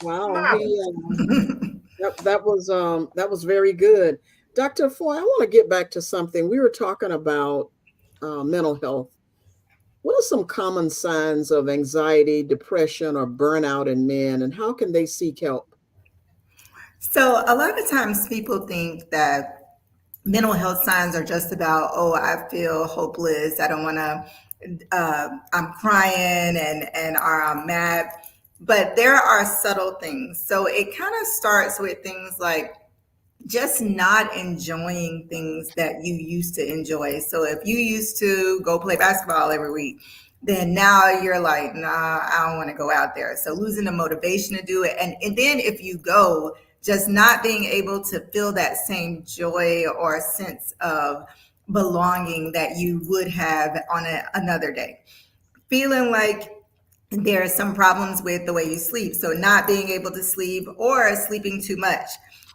Wow, that was very good. Dr. Foy, I want to get back to something. We were talking about mental health. What are some common signs of anxiety, depression, or burnout in men, and how can they seek help? So a lot of times people think that mental health signs are just about, oh, I feel hopeless. I don't want to, I'm crying or I'm mad. But there are subtle things. So it kind of starts with things like just not enjoying things that you used to enjoy. So if you used to go play basketball every week, then now you're like, nah, I don't want to go out there. So losing the motivation to do it. And then if you go, just not being able to feel that same joy or sense of belonging that you would have on another day. Feeling like there are some problems with the way you sleep. So not being able to sleep or sleeping too much.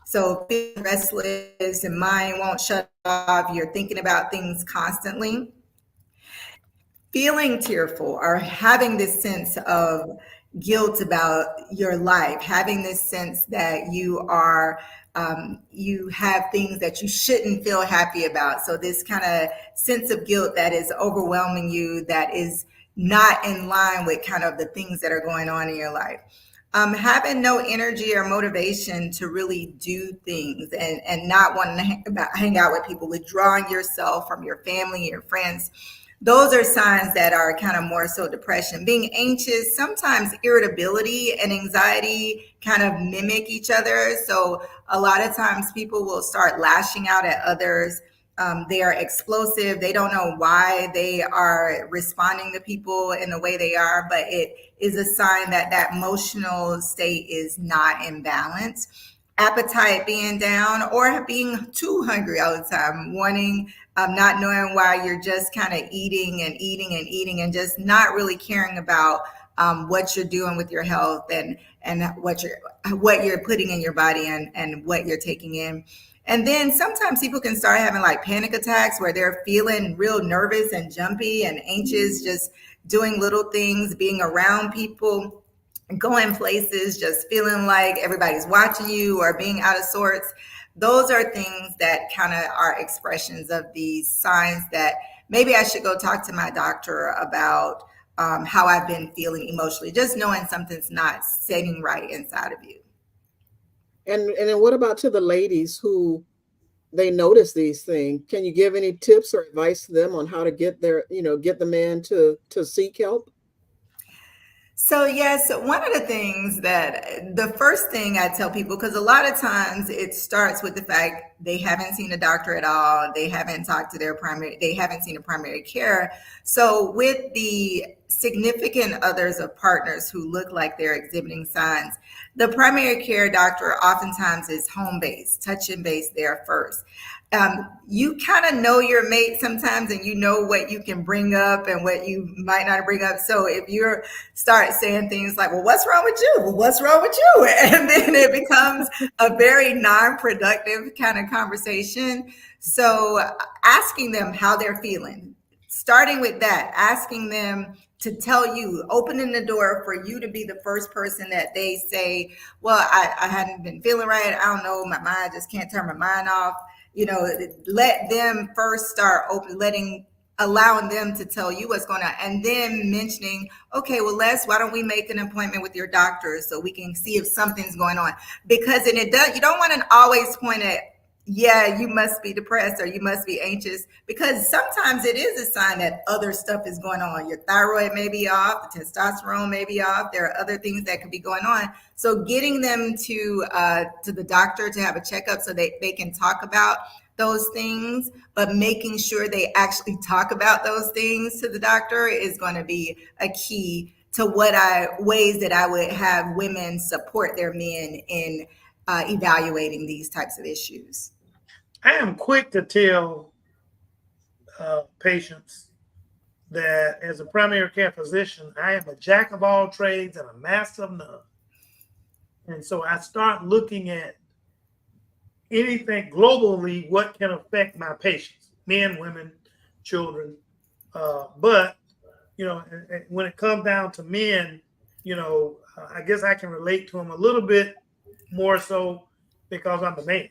So feeling restless and mind won't shut off. You're thinking about things constantly. Feeling tearful or having this sense of guilt about your life, having this sense that you are you have things that you shouldn't feel happy about. So this kind of sense of guilt that is overwhelming you, that is not in line with kind of the things that are going on in your life. Having no energy or motivation to really do things, and not wanting to hang out with people, withdrawing yourself from your family, your friends. Those are signs that are kind of more so depression. Being anxious, sometimes irritability and anxiety kind of mimic each other. So a lot of times people will start lashing out at others. They are explosive. They don't know why they are responding to people in the way they are, but it is a sign that that emotional state is not in balance. Appetite being down or being too hungry all the time, wanting, not knowing why, you're just kind of eating and eating and eating and just not really caring about what you're doing with your health and what you're putting in your body and what you're taking in. And then sometimes people can start having like panic attacks where they're feeling real nervous and jumpy and anxious, just doing little things, being around people, going places, just feeling like everybody's watching you or being out of sorts. Those are things that kind of are expressions of these signs that maybe I should go talk to my doctor about how I've been feeling emotionally, just knowing something's not sitting right inside of you. And then what about to the ladies who they notice these things? Can you give any tips or advice to them on how to get get the man to seek help? So yes, one of the things that the first thing I tell people, because a lot of times it starts with the fact they haven't seen a doctor at all, they haven't talked to they haven't seen a primary care. So with the significant others of partners who look like they're exhibiting signs, the primary care doctor oftentimes is home based, touch and base there first. You kind of know your mate sometimes, and you know what you can bring up and what you might not bring up. So if you start saying things like, well, what's wrong with you? Well, what's wrong with you? And then it becomes a very non-productive kind of conversation. So asking them how they're feeling, starting with that, asking them to tell you, opening the door for you to be the first person that they say, well, I hadn't been feeling right. I don't know, my mind, just can't turn my mind off. Let them first start allowing them to tell you what's going on, and then mentioning, okay, well, why don't we make an appointment with your doctor so we can see if something's going on? Because you don't want to always point at, yeah, you must be depressed or you must be anxious, because sometimes it is a sign that other stuff is going on. Your thyroid may be off, the testosterone may be off. There are other things that could be going on. So getting them to the doctor to have a checkup so they can talk about those things, but making sure they actually talk about those things to the doctor is going to be a key to ways that I would have women support their men in evaluating these types of issues. I am quick to tell patients that as a primary care physician, I am a jack of all trades and a master of none. And so I start looking at anything globally, what can affect my patients, men, women, children. But, when it comes down to men, I guess I can relate to them a little bit more so because I'm a man.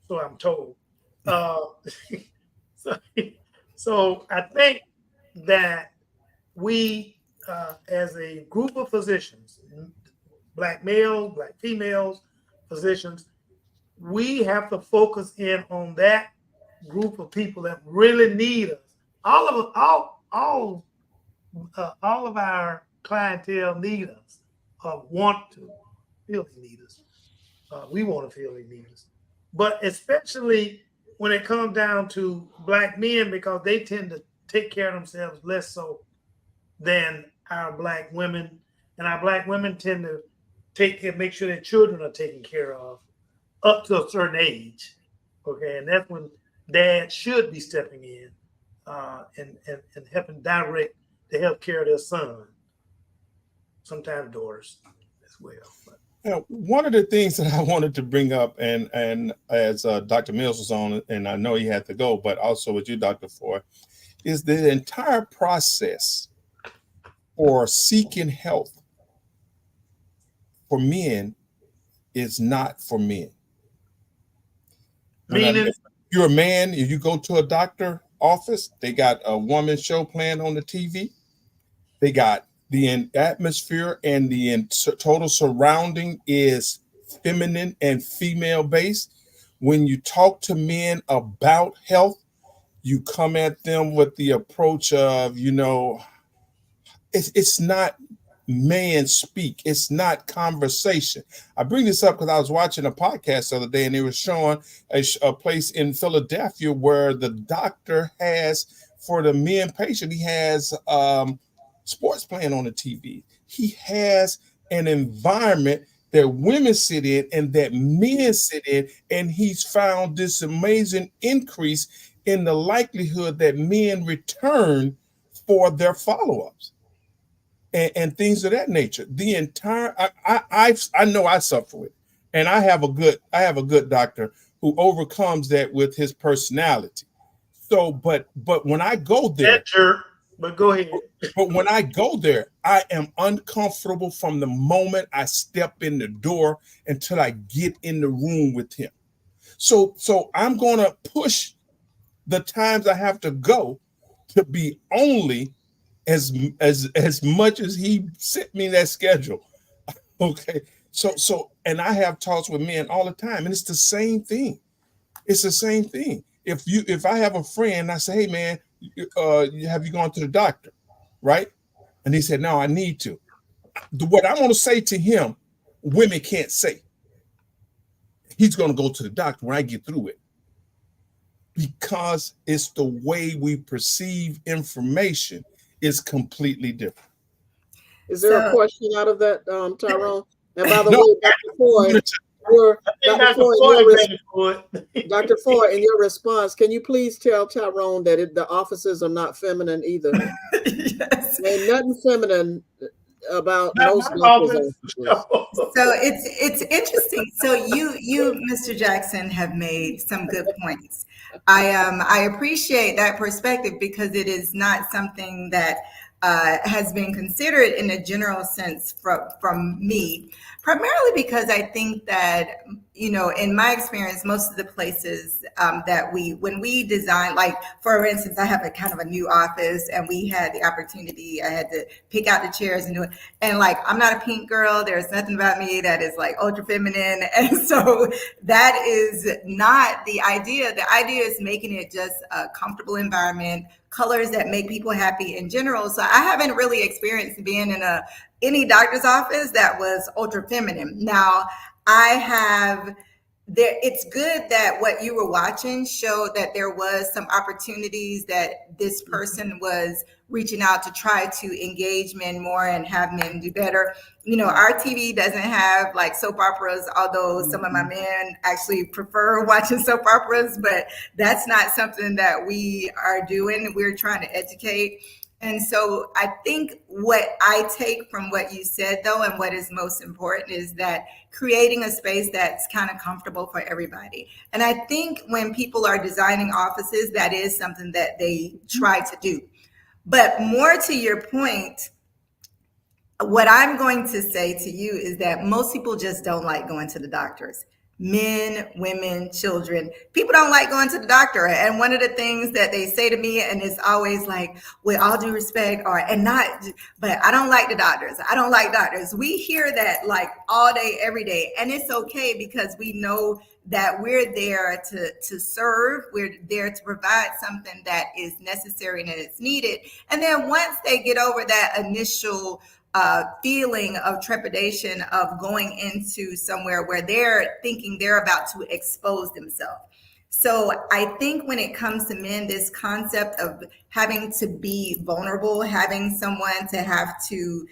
So I'm told. So I think that we, as a group of physicians, Black males, Black females, physicians, we have to focus in on that group of people that really need us. All of our clientele need us, want to feel they need us. We want to feel they need us. But especially when it comes down to Black men, because they tend to take care of themselves less so than our Black women. And our Black women tend to make sure their children are taken care of up to a certain age. Okay, and that's when dad should be stepping in and helping direct the health care of their son. sometimes daughters as well. But One of the things that I wanted to bring up, and as Dr. Mills was on, and I know he had to go, but also with you, Dr. Foy, is the entire process for seeking health for men is not for men. meaning, If you're a man, if you go to a doctor office, they got a woman show playing on the TV. They got the atmosphere and the total surrounding is feminine and female based. When you talk to men about health, you come at them with the approach of, it's not man speak. It's not conversation. I bring this up because I was watching a podcast the other day and they were showing a place in Philadelphia where the doctor has, for the men patient, he has sports playing on the TV. He has an environment that women sit in and that men sit in, and he's found this amazing increase in the likelihood that men return for their follow-ups and things of that nature. The entire I know I suffer with, and I have a good doctor who overcomes that with his personality. So, but when I go there, that jerk. But go ahead. But when I go there, I am uncomfortable from the moment I step in the door until I get in the room with him. So I'm going to push the times I have to go to be only as much as he sent me that schedule. Okay. So and I have talks with men all the time, and it's the same thing. It's the same thing. If I have a friend, I say, hey man, have you gone to the doctor? Right? And he said, no, I need to. What I'm going to say to him, women can't say. He's going to go to the doctor when I get through it. Because it's the way we perceive information is completely different. Is there a question out of that, Tyrone? And by the way, Dr. Foy, Dr. Foy, in your response, can you please tell Tyrone that the offices are not feminine either? Yes. Ain't nothing feminine about most offices. So it's interesting. So you, Mr. Jackson, have made some good points. I appreciate that perspective because it is not something that has been considered in a general sense from me, primarily because I think that, in my experience, most of the places that when we design, like, for instance, I have a kind of a new office and we had the opportunity, I had to pick out the chairs and do it. And like, I'm not a pink girl. There's nothing about me that is like ultra feminine. And so that is not the idea. The idea is making it just a comfortable environment, colors that make people happy in general. So I haven't really experienced being in any doctor's office that was ultra feminine. Now it's good that what you were watching showed that there was some opportunities that this person was reaching out to try to engage men more and have men do better. Our TV doesn't have like soap operas, although some of my men actually prefer watching soap operas, but that's not something that we are doing. We're trying to educate. And so I think what I take from what you said, though, and what is most important is that creating a space that's kind of comfortable for everybody. And I think when people are designing offices, that is something that they try to do. But more to your point, what I'm going to say to you is that most people just don't like going to the doctors. Men, women, children, people don't like going to the doctor. And one of the things that they say to me, and it's always like, with all due respect, but I don't like the doctors. I don't like doctors. We hear that like all day, every day. And it's okay because we know that we're there to serve. We're there to provide something that is necessary and it's needed. And then once they get over that initial feeling of trepidation of going into somewhere where they're thinking they're about to expose themselves. So I think when it comes to men, this concept of having to be vulnerable, having someone to have to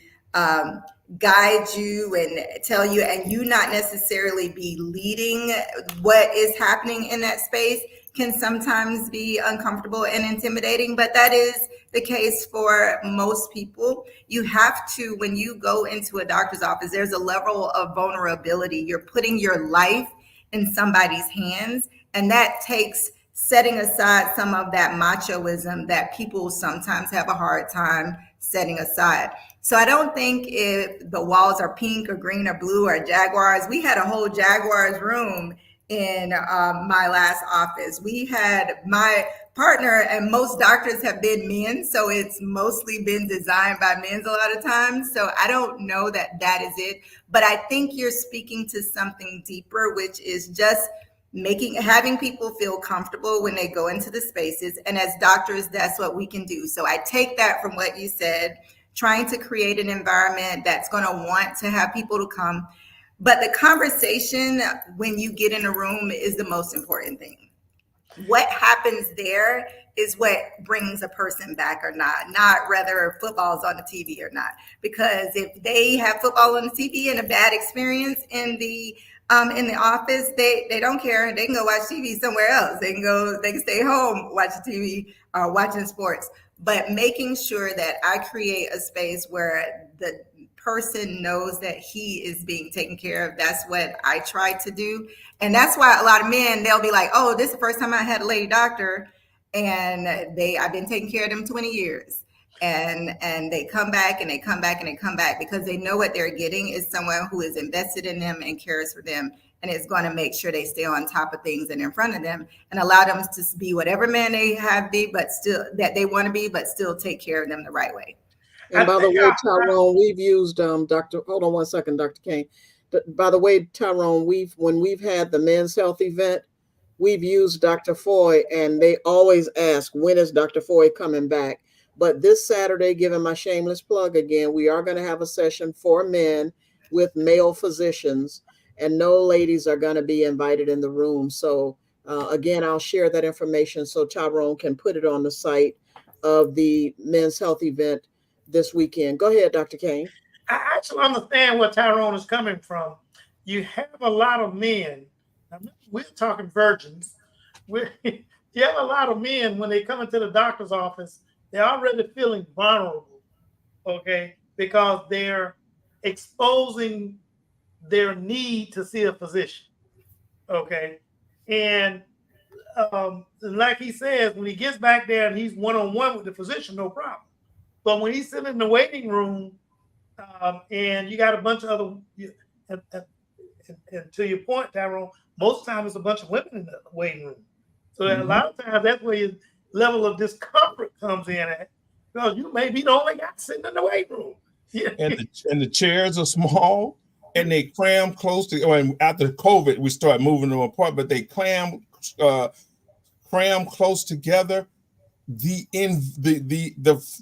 guide you and tell you, and you not necessarily be leading what is happening in that space, can sometimes be uncomfortable and intimidating, but that is the case for most people. You have to, when you go into a doctor's office, there's a level of vulnerability. You're putting your life in somebody's hands, and that takes setting aside some of that machoism that people sometimes have a hard time setting aside. So I don't think if the walls are pink or green or blue or Jaguars. We had a whole Jaguars room in my last office. We had my partner, and most doctors have been men, so it's mostly been designed by men a lot of times. So I don't know that that is it, but I think you're speaking to something deeper, which is just having people feel comfortable when they go into the spaces. And as doctors, that's what we can do. So I take that from what you said, trying to create an environment that's going to want to have people to come. But the conversation when you get in a room is the most important thing. What happens there is what brings a person back or not whether football's on the TV or not. Because if they have football on the TV and a bad experience in the office, they don't care. They can go watch TV somewhere else. They can stay home watching TV or watching sports. But making sure that I create a space where the person knows that he is being taken care of. That's what I try to do. And that's why a lot of men, they'll be like, oh, this is the first time I had a lady doctor, and I've been taking care of them 20 years. And they come back and they come back and they come back because they know what they're getting is someone who is invested in them and cares for them and is going to make sure they stay on top of things and in front of them and allow them to be whatever man they have be, but still that they want to be, but still take care of them the right way. And by the way, Tyrone, we've used Dr. Hold on one second, Dr. Kane. By the way, Tyrone, when we've had the Men's Health event, we've used Dr. Foy, and they always ask, when is Dr. Foy coming back? But this Saturday, giving my shameless plug again, we are going to have a session for men with male physicians, and no ladies are going to be invited in the room. So again, I'll share that information so Tyrone can put it on the site of the Men's Health event this weekend. Go ahead, Dr. Kane. I actually understand where Tyrone is coming from. You have a lot of men, we're talking virgins, you have a lot of men when they come into the doctor's office, they're already feeling vulnerable, okay, because they're exposing their need to see a physician, okay? And like he says, when he gets back there and he's one-on-one with the physician, no problem. But when he's sitting in the waiting room and you got a bunch of other, and to your point, Tyrone, most times it's a bunch of women in the waiting room. So a lot of times that's where your level of discomfort comes in at, because you may be the only guy sitting in the waiting room. Yeah. And the chairs are small and they cram close to, and after COVID, we start moving them apart, but they cram close together. The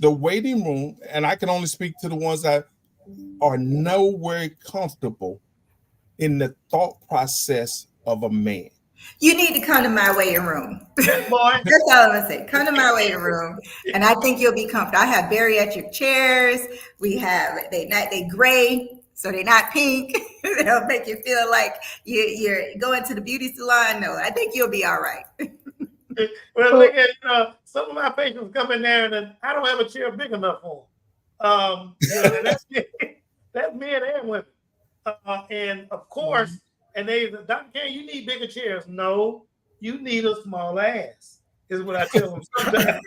waiting room, and I can only speak to the ones that are nowhere comfortable in the thought process of a man. You need to come to my waiting room. Boy. That's all I'm gonna say. Come to my waiting room, and I think you'll be comfortable. I have bariatric chairs. They gray, so they're not pink. They'll make you feel like you're going to the beauty salon. No, I think you'll be all right. Well, look at some of my patients come in there, and I don't have a chair big enough for them. That's men and women, and of course. And Dr. Kane, you need bigger chairs. No, you need a small ass, is what I tell them sometimes.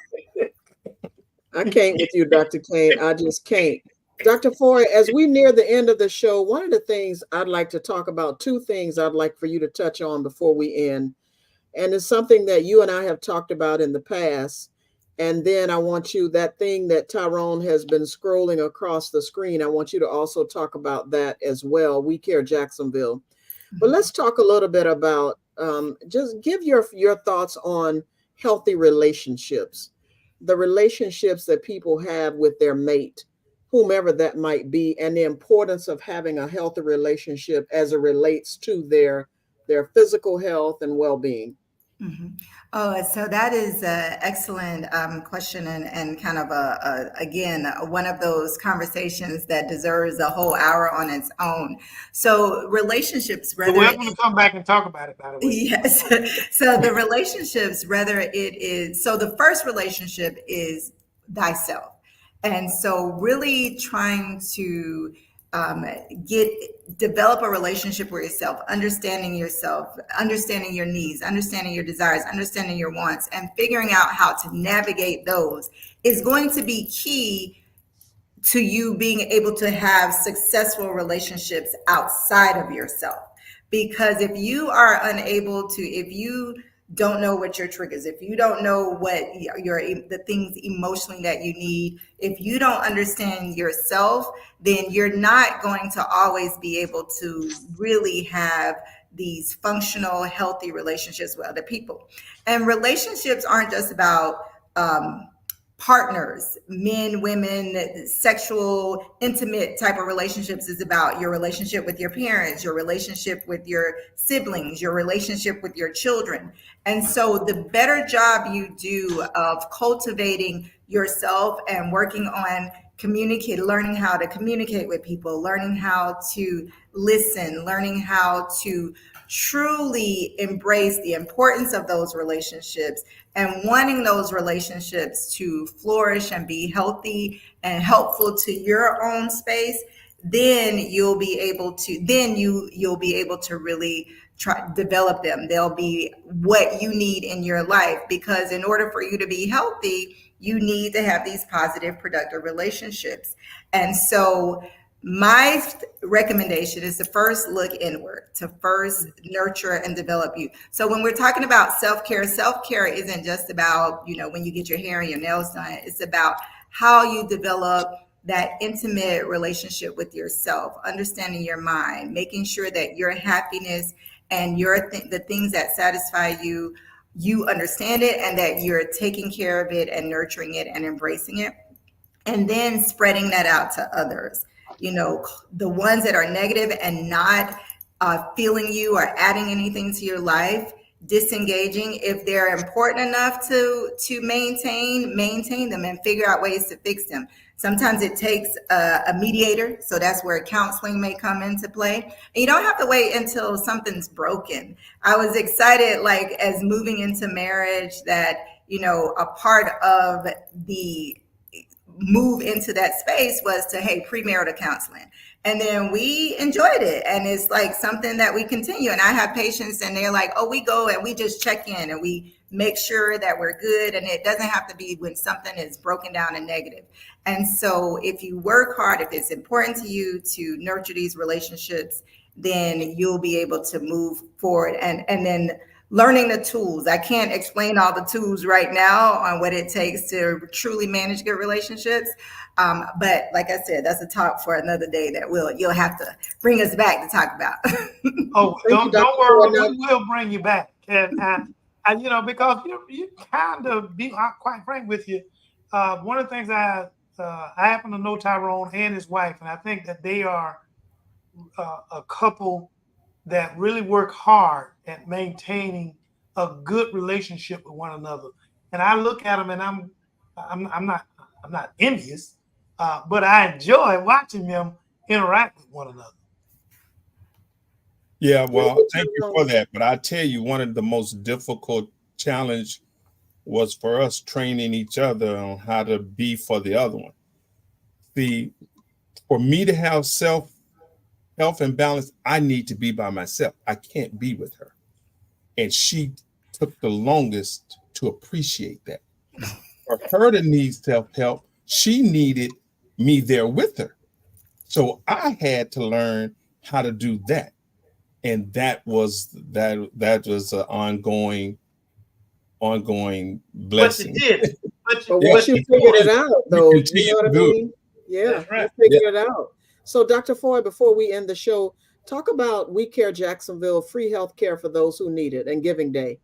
I can't with you, Dr. Kane. I just can't. Dr. Foy, as we near the end of the show, one of the things I'd like to talk about, two things I'd like for you to touch on before we end. And it's something that you and I have talked about in the past. And then I want you, that thing that Tyrone has been scrolling across the screen, I want you to also talk about that as well. We Care Jacksonville. But let's talk a little bit about, just give your thoughts on healthy relationships, the relationships that people have with their mate, whomever that might be, and the importance of having a healthy relationship as it relates to their physical health and well-being. Mhm. Oh, so that is an excellent question, and kind of again, one of those conversations that deserves a whole hour on its own. So relationships, You're whether welcome to come back and talk about it, by the way. yes. So the relationships, whether it is, so the first relationship is thyself. And so really trying to um, develop a relationship with yourself, understanding your needs, understanding your desires, understanding your wants, and figuring out how to navigate those is going to be key to you being able to have successful relationships outside of yourself. Because if you are unable to, if you don't know what your triggers, if you don't know what the things emotionally that you need, if you don't understand yourself, then you're not going to always be able to really have these functional, healthy relationships with other people. And relationships aren't just about partners, men, women, sexual, intimate type of relationships. Is about your relationship with your parents, your relationship with your siblings, your relationship with your children. And so the better job you do of cultivating yourself and working on learning how to communicate with people, learning how to listen, learning how to truly embrace the importance of those relationships and wanting those relationships to flourish and be healthy and helpful to your own space, then you'll be able to really develop them. They'll be what you need in your life, because in order for you to be healthy, you need to have these positive, productive relationships. And so my recommendation is to first look inward, to first nurture and develop you. So when we're talking about self-care isn't just about, when you get your hair and your nails done. It's about how you develop that intimate relationship with yourself, understanding your mind, making sure that your happiness and the things that satisfy you, you understand it, and that you're taking care of it and nurturing it and embracing it, and then spreading that out to others. The ones that are negative and not feeling you or adding anything to your life, disengaging. If they're important enough to maintain them and figure out ways to fix them. Sometimes it takes a mediator, so that's where counseling may come into play. And you don't have to wait until something's broken. I was excited, like, as moving into marriage, that a part of the move into that space was to, hey, premarital counseling. And then we enjoyed it. And it's like something that we continue. And I have patients and they're like, oh, we go and we just check in and we make sure that we're good. And it doesn't have to be when something is broken down and negative. And so if you work hard, if it's important to you to nurture these relationships, then you'll be able to move forward. And then learning the tools. I can't explain all the tools right now on what it takes to truly manage good relationships. But like I said, that's a talk for another day that you'll have to bring us back to talk about. Oh, don't worry, we will bring you back. And because you kind of be quite frank with you. One of the things I happen to know Tyrone and his wife, and I think that they are a couple that really work hard at maintaining a good relationship with one another. And I look at them and I'm not envious, but I enjoy watching them interact with one another. Yeah, well, thank you for that. But I tell you, one of the most difficult challenge was for us training each other on how to be for the other one. For me to have health and balance, I need to be by myself. I can't be with her. And she took the longest to appreciate that. For her to need self-help, she needed me there with her. So I had to learn how to do that. And that was an ongoing blessing. But you did. But you figured it out, though. You know what I mean? Yeah, That's right. You figured it out. So, Dr. Foy, before we end the show, talk about We Care Jacksonville, free health care for those who need it, and Giving Day.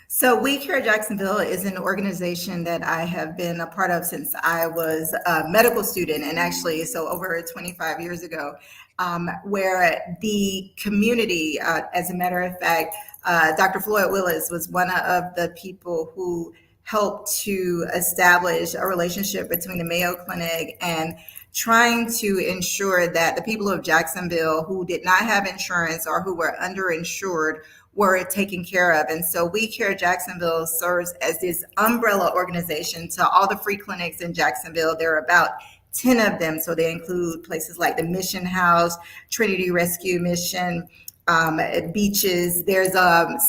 So We Care Jacksonville is an organization that I have been a part of since I was a medical student, and actually, so over 25 years ago, where the community, as a matter of fact, Dr. Floyd Willis was one of the people who helped to establish a relationship between the Mayo Clinic and trying to ensure that the people of Jacksonville who did not have insurance or who were underinsured were taken care of. And so We Care Jacksonville serves as this umbrella organization to all the free clinics in Jacksonville. There are about 10 of them. So they include places like the Mission House, Trinity Rescue Mission, beaches. There's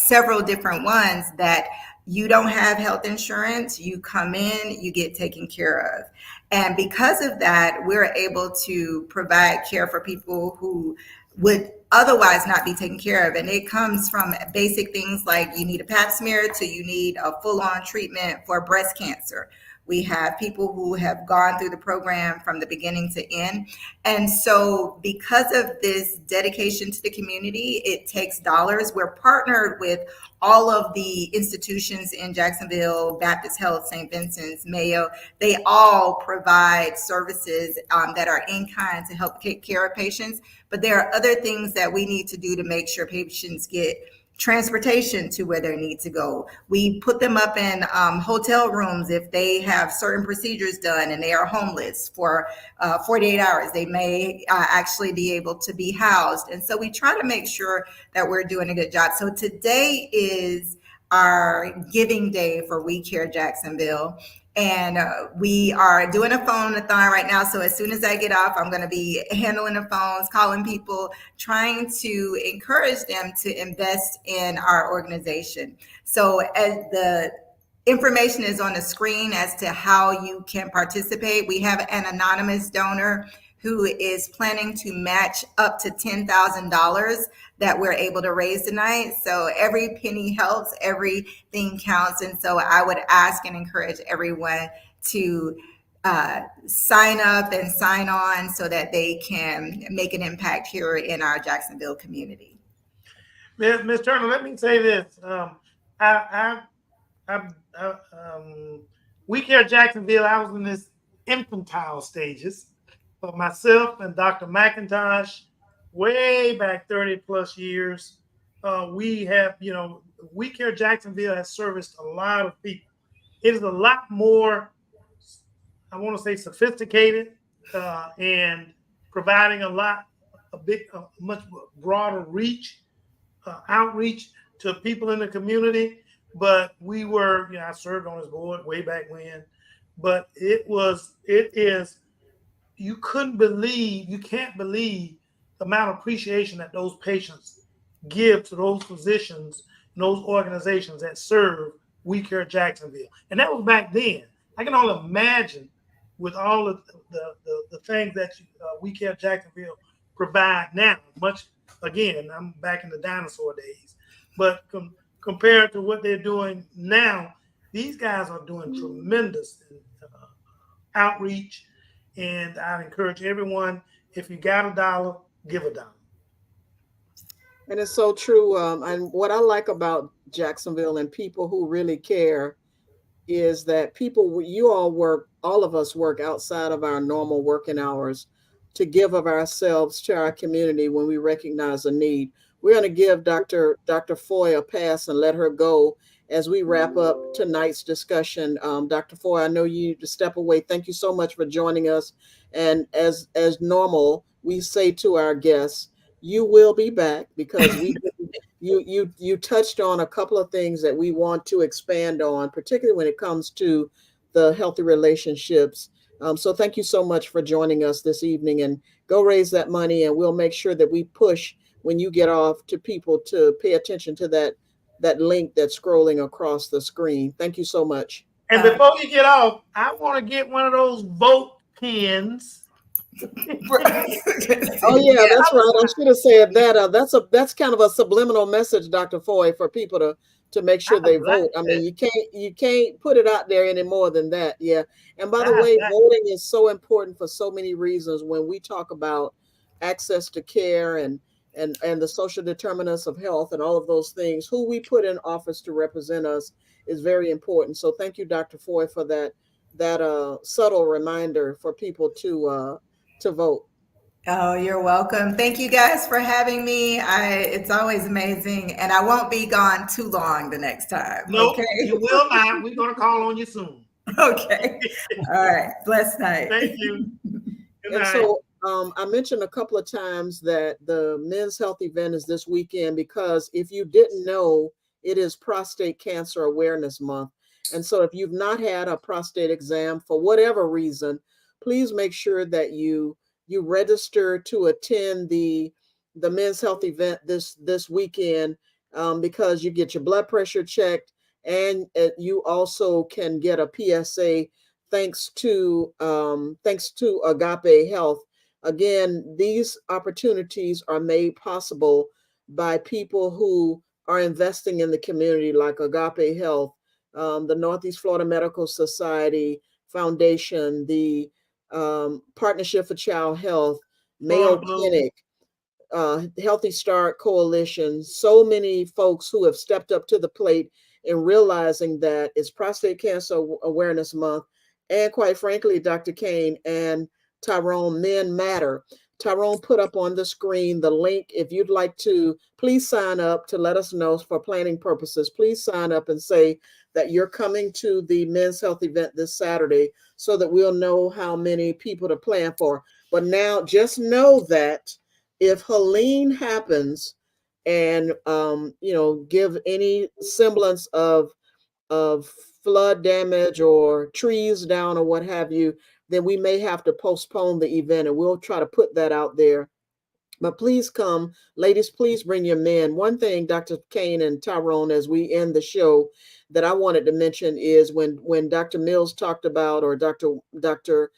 several different ones that you don't have health insurance, you come in, you get taken care of. And because of that, we're able to provide care for people who would otherwise not be taken care of. And it comes from basic things like you need a pap smear to you need a full-on treatment for breast cancer. We have people who have gone through the program from the beginning to end. And so because of this dedication to the community, it takes dollars. We're partnered with all of the institutions in Jacksonville, Baptist Health, St. Vincent's, Mayo. They all provide services that are in kind to help take care of patients. But there are other things that we need to do to make sure patients get transportation to where they need to go. We put them up in hotel rooms if they have certain procedures done and they are homeless for 48 hours. They may actually be able to be housed. And so we try to make sure that we're doing a good job. So today is our giving day for We Care Jacksonville. And we are doing a phone-a-thon right now. So as soon as I get off, I'm going to be handling the phones, calling people, trying to encourage them to invest in our organization. So as the information is on the screen as to how you can participate, we have an anonymous donor who is planning to match up to $10,000 that we're able to raise tonight. So every penny helps, everything counts. And so I would ask and encourage everyone to sign up and sign on so that they can make an impact here in our Jacksonville community. Ms. Turner, let me say this. We Care Jacksonville, I was in this infantile stages. For myself and Dr. McIntosh, way back 30 plus years, we have, We Care Jacksonville has serviced a lot of people. It is a lot more, I want to say, sophisticated and providing a much broader reach, outreach to people in the community. But we were, I served on his board way back when, but it is, you can't believe the amount of appreciation that those patients give to those physicians and those organizations that serve We Care Jacksonville. And that was back then. I can only imagine with all of the things that We Care Jacksonville provide now. Much, again, I'm back in the dinosaur days. But compared to what they're doing now, these guys are doing tremendous outreach. And I encourage everyone, if you got $1, give $1. And it's so true. And what I like about Jacksonville and people who really care is that all of us work outside of our normal working hours to give of ourselves to our community when we recognize a need. We're going to give Dr. Foy a pass and let her go as we wrap up tonight's discussion. Dr. Foy, I know you need to step away. Thank you so much for joining us. And as normal, we say to our guests, you will be back because you touched on a couple of things that we want to expand on, particularly when it comes to the healthy relationships. So thank you so much for joining us this evening, and go raise that money, and we'll make sure that we push when you get off to people to pay attention to that link that's scrolling across the screen. Thank you so much. And before you get off, I want to get one of those vote pins. Oh yeah, that's right. I should have said that. That's kind of a subliminal message, Dr. Foy, for people to make sure they vote. I mean, you can't put it out there any more than that. Yeah. And by the way, voting is so important for so many reasons. When we talk about access to care and the social determinants of health and all of those things, who we put in office to represent us is very important. So thank you, Dr. Foy, for that subtle reminder for people to vote. Oh, you're welcome. Thank you guys for having me. It's always amazing, and I won't be gone too long the next time. No, Okay. you will not. We're going to call on you soon. Okay. All right. Blessed night. Thank you. Good And night. so I mentioned a couple of times that the Men's Health event is this weekend because if you didn't know, it is Prostate Cancer Awareness Month. And so if you've not had a prostate exam for whatever reason, please make sure that you register to attend the Men's Health event this weekend, because you get your blood pressure checked, and you also can get a PSA thanks to Agape Health. Again, these opportunities are made possible by people who are investing in the community, like Agape Health, the Northeast Florida Medical Society Foundation, the Partnership for Child Health, Mayo Clinic, Healthy Start Coalition. So many folks who have stepped up to the plate in realizing that it's Prostate Cancer Awareness Month. And quite frankly, Dr. Kane and Tyrone, men matter. Tyrone put up on the screen the link. If you'd like to, please sign up to let us know for planning purposes. Please sign up and say that you're coming to the Men's Health event this Saturday so that we'll know how many people to plan for. But now just know that if Helene happens and give any semblance of flood damage or trees down or what have you, then we may have to postpone the event, and we'll try to put that out there. But please come, ladies, please bring your men. One thing, Dr. Kane and Tyrone, as we end the show, that I wanted to mention is when Dr. Mills talked about, or Dr.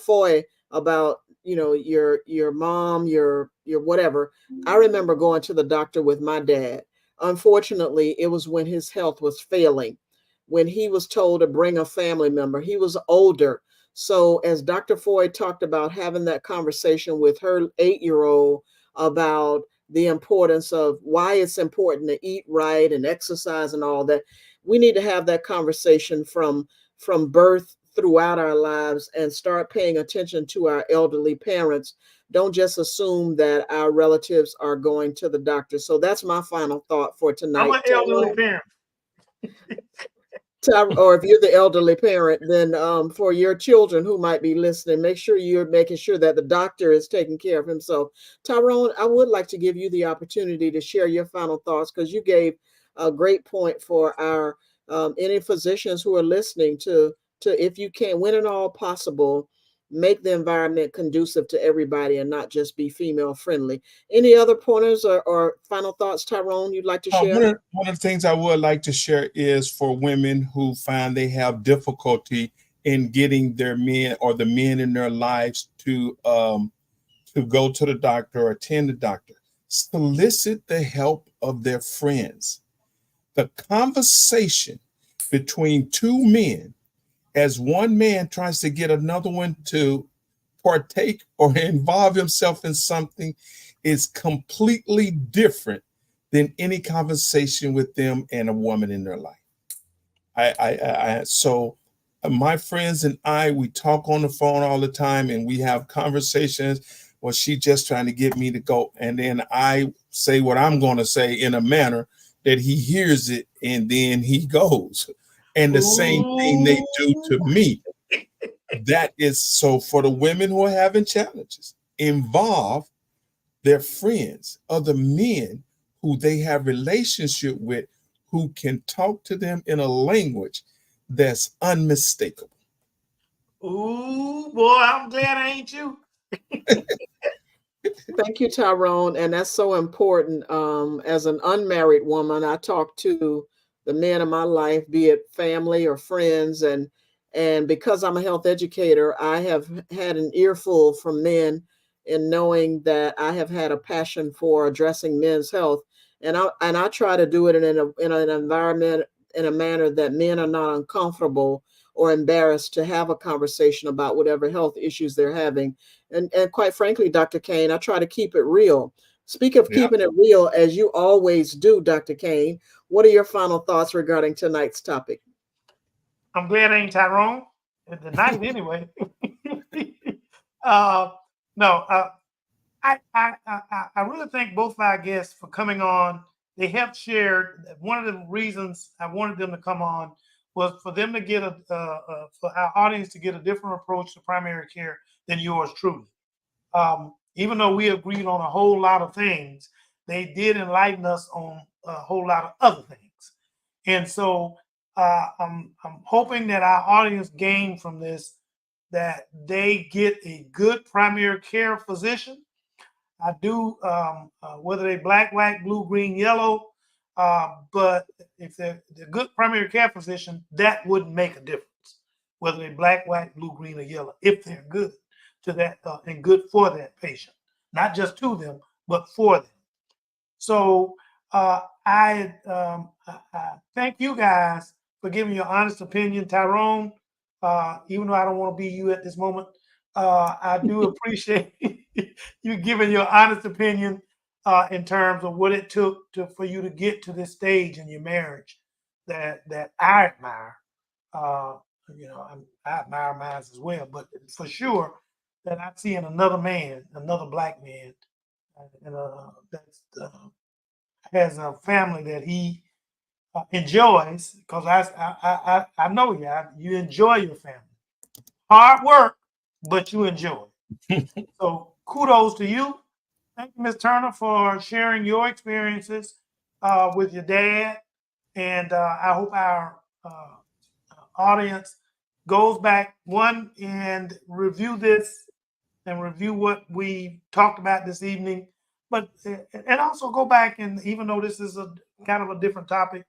Foy, about your mom, your whatever. I remember going to the doctor with my dad. Unfortunately, it was when his health was failing, when he was told to bring a family member. He was older. So as Dr. Foy talked about having that conversation with her 8-year-old about the importance of why it's important to eat right and exercise and all that, we need to have that conversation from birth throughout our lives and start paying attention to our elderly parents. Don't just assume that our relatives are going to the doctor. So that's my final thought for tonight. I'm an elderly parent. Or if you're the elderly parent, then for your children who might be listening, make sure you're making sure that the doctor is taking care of himself. Tyrone, I would like to give you the opportunity to share your final thoughts, because you gave a great point for our any physicians who are listening to if you can, when at all possible, make the environment conducive to everybody and not just be female friendly. Any other pointers or final thoughts, Tyrone, you'd like to share? One of the things I would like to share is for women who find they have difficulty in getting their men or the men in their lives to go to the doctor or attend the doctor, solicit the help of their friends. The conversation between two men, as one man tries to get another one to partake or involve himself in something, is completely different than any conversation with them and a woman in their life. So my friends and we talk on the phone all the time and we have conversations. Well, she just trying to get me to go. And then I say what I'm going to say in a manner that he hears it, and then he goes. And the same thing they do to me. That is so for the women who are having challenges, involve their friends, other men who they have relationship with, who can talk to them in a language that's unmistakable. Ooh, boy, I'm glad I ain't you. Thank you, Tyrone. And that's so important. As an unmarried woman, I talk to the men in my life, be it family or friends. And because I'm a health educator, I have had an earful from men in knowing that I have had a passion for addressing men's health. And I try to do it in an environment, in a manner that men are not uncomfortable or embarrassed to have a conversation about whatever health issues they're having. And quite frankly, Dr. Kane, I try to keep it real. Speak of keeping it real, as you always do, Dr. Kane, what are your final thoughts regarding tonight's topic? I'm glad I ain't Tyrone. The night anyway. I really thank both of our guests for coming on. They have shared. One of the reasons I wanted them to come on was for them to get for our audience to get a different approach to primary care than yours truly. Even though we agreed on a whole lot of things, they did enlighten us on a whole lot of other things. And so I'm hoping that our audience gain from this, that they get a good primary care physician. I do, whether they black, white, blue, green, yellow, but if they're good primary care physician, that wouldn't make a difference, whether they're black, white, blue, green, or yellow, if they're good to that and good for that patient, not just to them, but for them. So I thank you guys for giving your honest opinion. Tyrone, even though I don't want to be you at this moment, I do appreciate you giving your honest opinion in terms of what it took for you to get to this stage in your marriage that I admire. I admire mine as well, but for sure that I see in another man, another black man, and that's has a family that he enjoys, because I know you enjoy your family. Hard work, but you enjoy it. So kudos to you. Thank you, Ms. Turner, for sharing your experiences with your dad. And I hope our audience goes back and review this and review what we talked about this evening. But and also go back, and even though this is a kind of a different topic,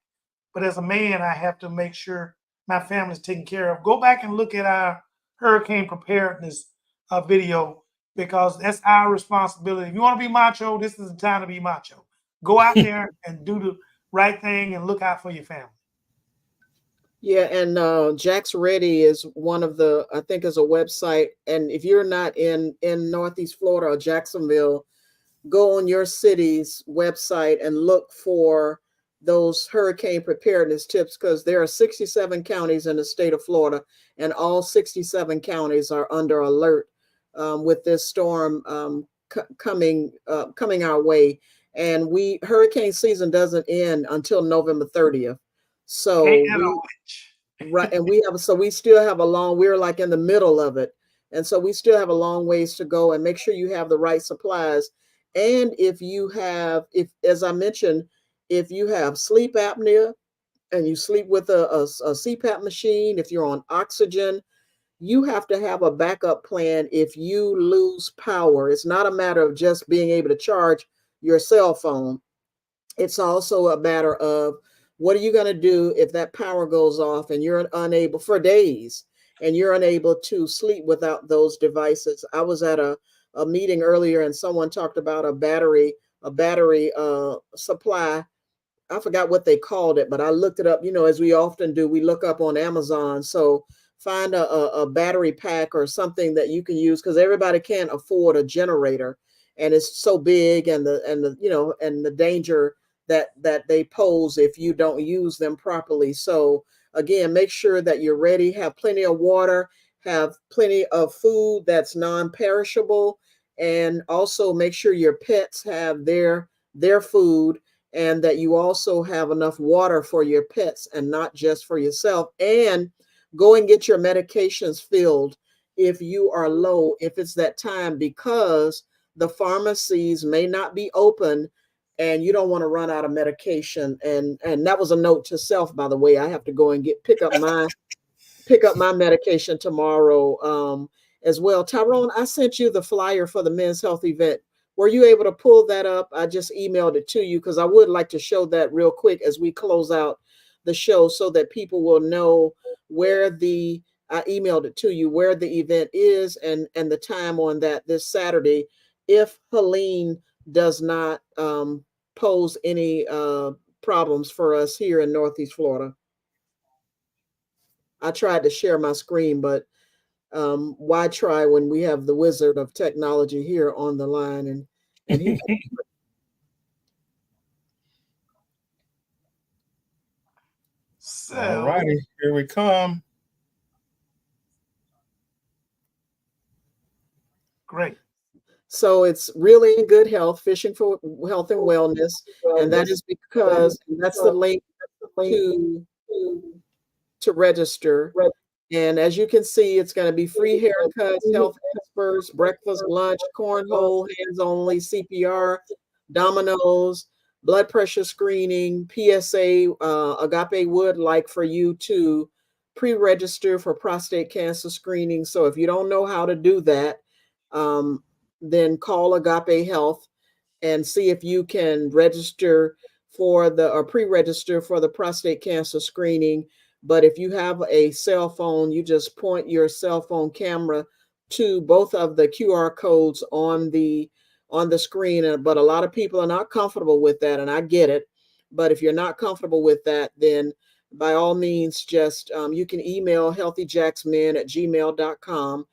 but as a man, I have to make sure my family's taken care of. Go back and look at our hurricane preparedness video, because that's our responsibility. If you want to be macho, this is the time to be macho. Go out there and do the right thing and look out for your family. Yeah, and Jack's Ready is one of the, I think, is a website. And if you're not in Northeast Florida or Jacksonville, go on your city's website and look for those hurricane preparedness tips, because there are 67 counties in the state of Florida, and all 67 counties are under alert with this storm coming our way. And hurricane season doesn't end until November 30th. So right, and we still have we're like in the middle of it. And so we still have a long ways to go, and make sure you have the right supplies. And if as I mentioned, if you have sleep apnea and you sleep with a CPAP machine, if you're on oxygen, you have to have a backup plan if you lose power. It's not a matter of just being able to charge your cell phone. It's also a matter of, what are you going to do if that power goes off and you're unable for days, and you're unable to sleep without those devices? I was at a meeting earlier, and someone talked about a battery supply. I forgot what they called it, but I looked it up. As we often do, we look up on Amazon. So find a battery pack or something that you can use, because everybody can't afford a generator, and it's so big, and the danger that they pose if you don't use them properly. So again, make sure that you're ready, have plenty of water, have plenty of food that's non-perishable, and also make sure your pets have their food, and that you also have enough water for your pets and not just for yourself. And go and get your medications filled if you are low, if it's that time, because the pharmacies may not be open, and you don't want to run out of medication. And that was a note to self, by the way. I have to go and pick up my medication tomorrow as well. Tyrone, I sent you the flyer for the Men's Health event. Were you able to pull that up? I just emailed it to you, because I would like to show that real quick as we close out the show, so that people will know I emailed it to you, where the event is, and the time on that this Saturday, if Helene does not pose any problems for us here in Northeast Florida. I tried to share my screen, but why try when we have the wizard of technology here on the line? And he All righty, here we come. Great. So it's really in good health, fishing for health and wellness. And that is because that's the link to register. And as you can see, it's going to be free haircuts, health experts, breakfast, lunch, cornhole, hands only, CPR, dominoes, blood pressure screening, PSA. Agape would like for you to pre-register for prostate cancer screening. So if you don't know how to do that, then call Agape Health and see if you can register for the or pre-register for the prostate cancer screening. But if you have a cell phone, you just point your cell phone camera to both of the QR codes on the screen. But a lot of people are not comfortable with that, and I get it. But if you're not comfortable with that, then by all means, just you can email healthyjacksmen@gmail.com,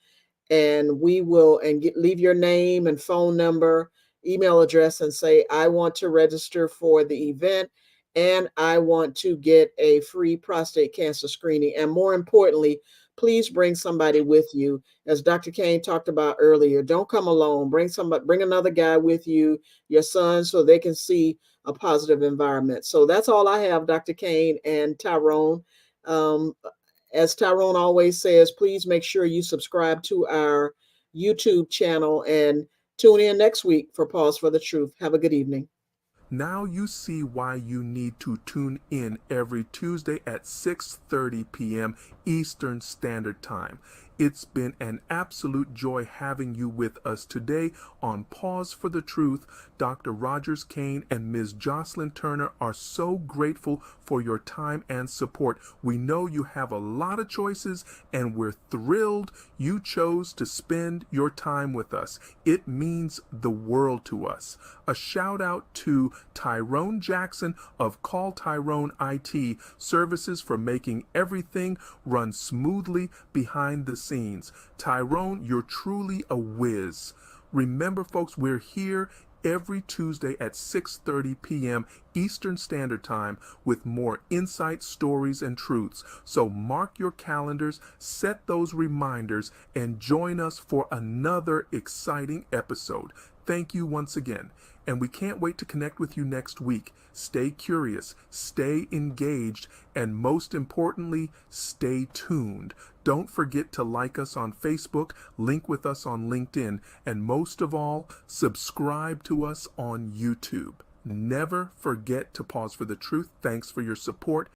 and we will leave your name and phone number, email address, and say, I want to register for the event and I want to get a free prostate cancer screening. And more importantly, please bring somebody with you. As Dr. Kane talked about earlier, don't come alone. Bring another guy with you, your son, so they can see a positive environment. So that's all I have, Dr. Kane and Tyrone. As Tyrone always says, please make sure you subscribe to our YouTube channel and tune in next week for Pause for the Truth. Have a good evening. Now you see why you need to tune in every Tuesday at 6:30 p.m. Eastern Standard Time. It's been an absolute joy having you with us today on Pause for the Truth. Dr. Rogers Kane and Ms. Jocelyn Turner are so grateful for your time and support. We know you have a lot of choices, and we're thrilled you chose to spend your time with us. It means the world to us. A shout out to Tyrone Jackson of Call Tyrone IT Services for making everything run smoothly behind the scenes. Tyrone, you're truly a whiz. Remember, folks, we're here every Tuesday at 6:30 p.m. Eastern Standard Time with more insight, stories, and truths. So mark your calendars, set those reminders, and join us for another exciting episode. Thank you once again. And we can't wait to connect with you next week. Stay curious, stay engaged, and most importantly, stay tuned. Don't forget to like us on Facebook, link with us on LinkedIn, and most of all, subscribe to us on YouTube. Never forget to pause for the truth. Thanks for your support.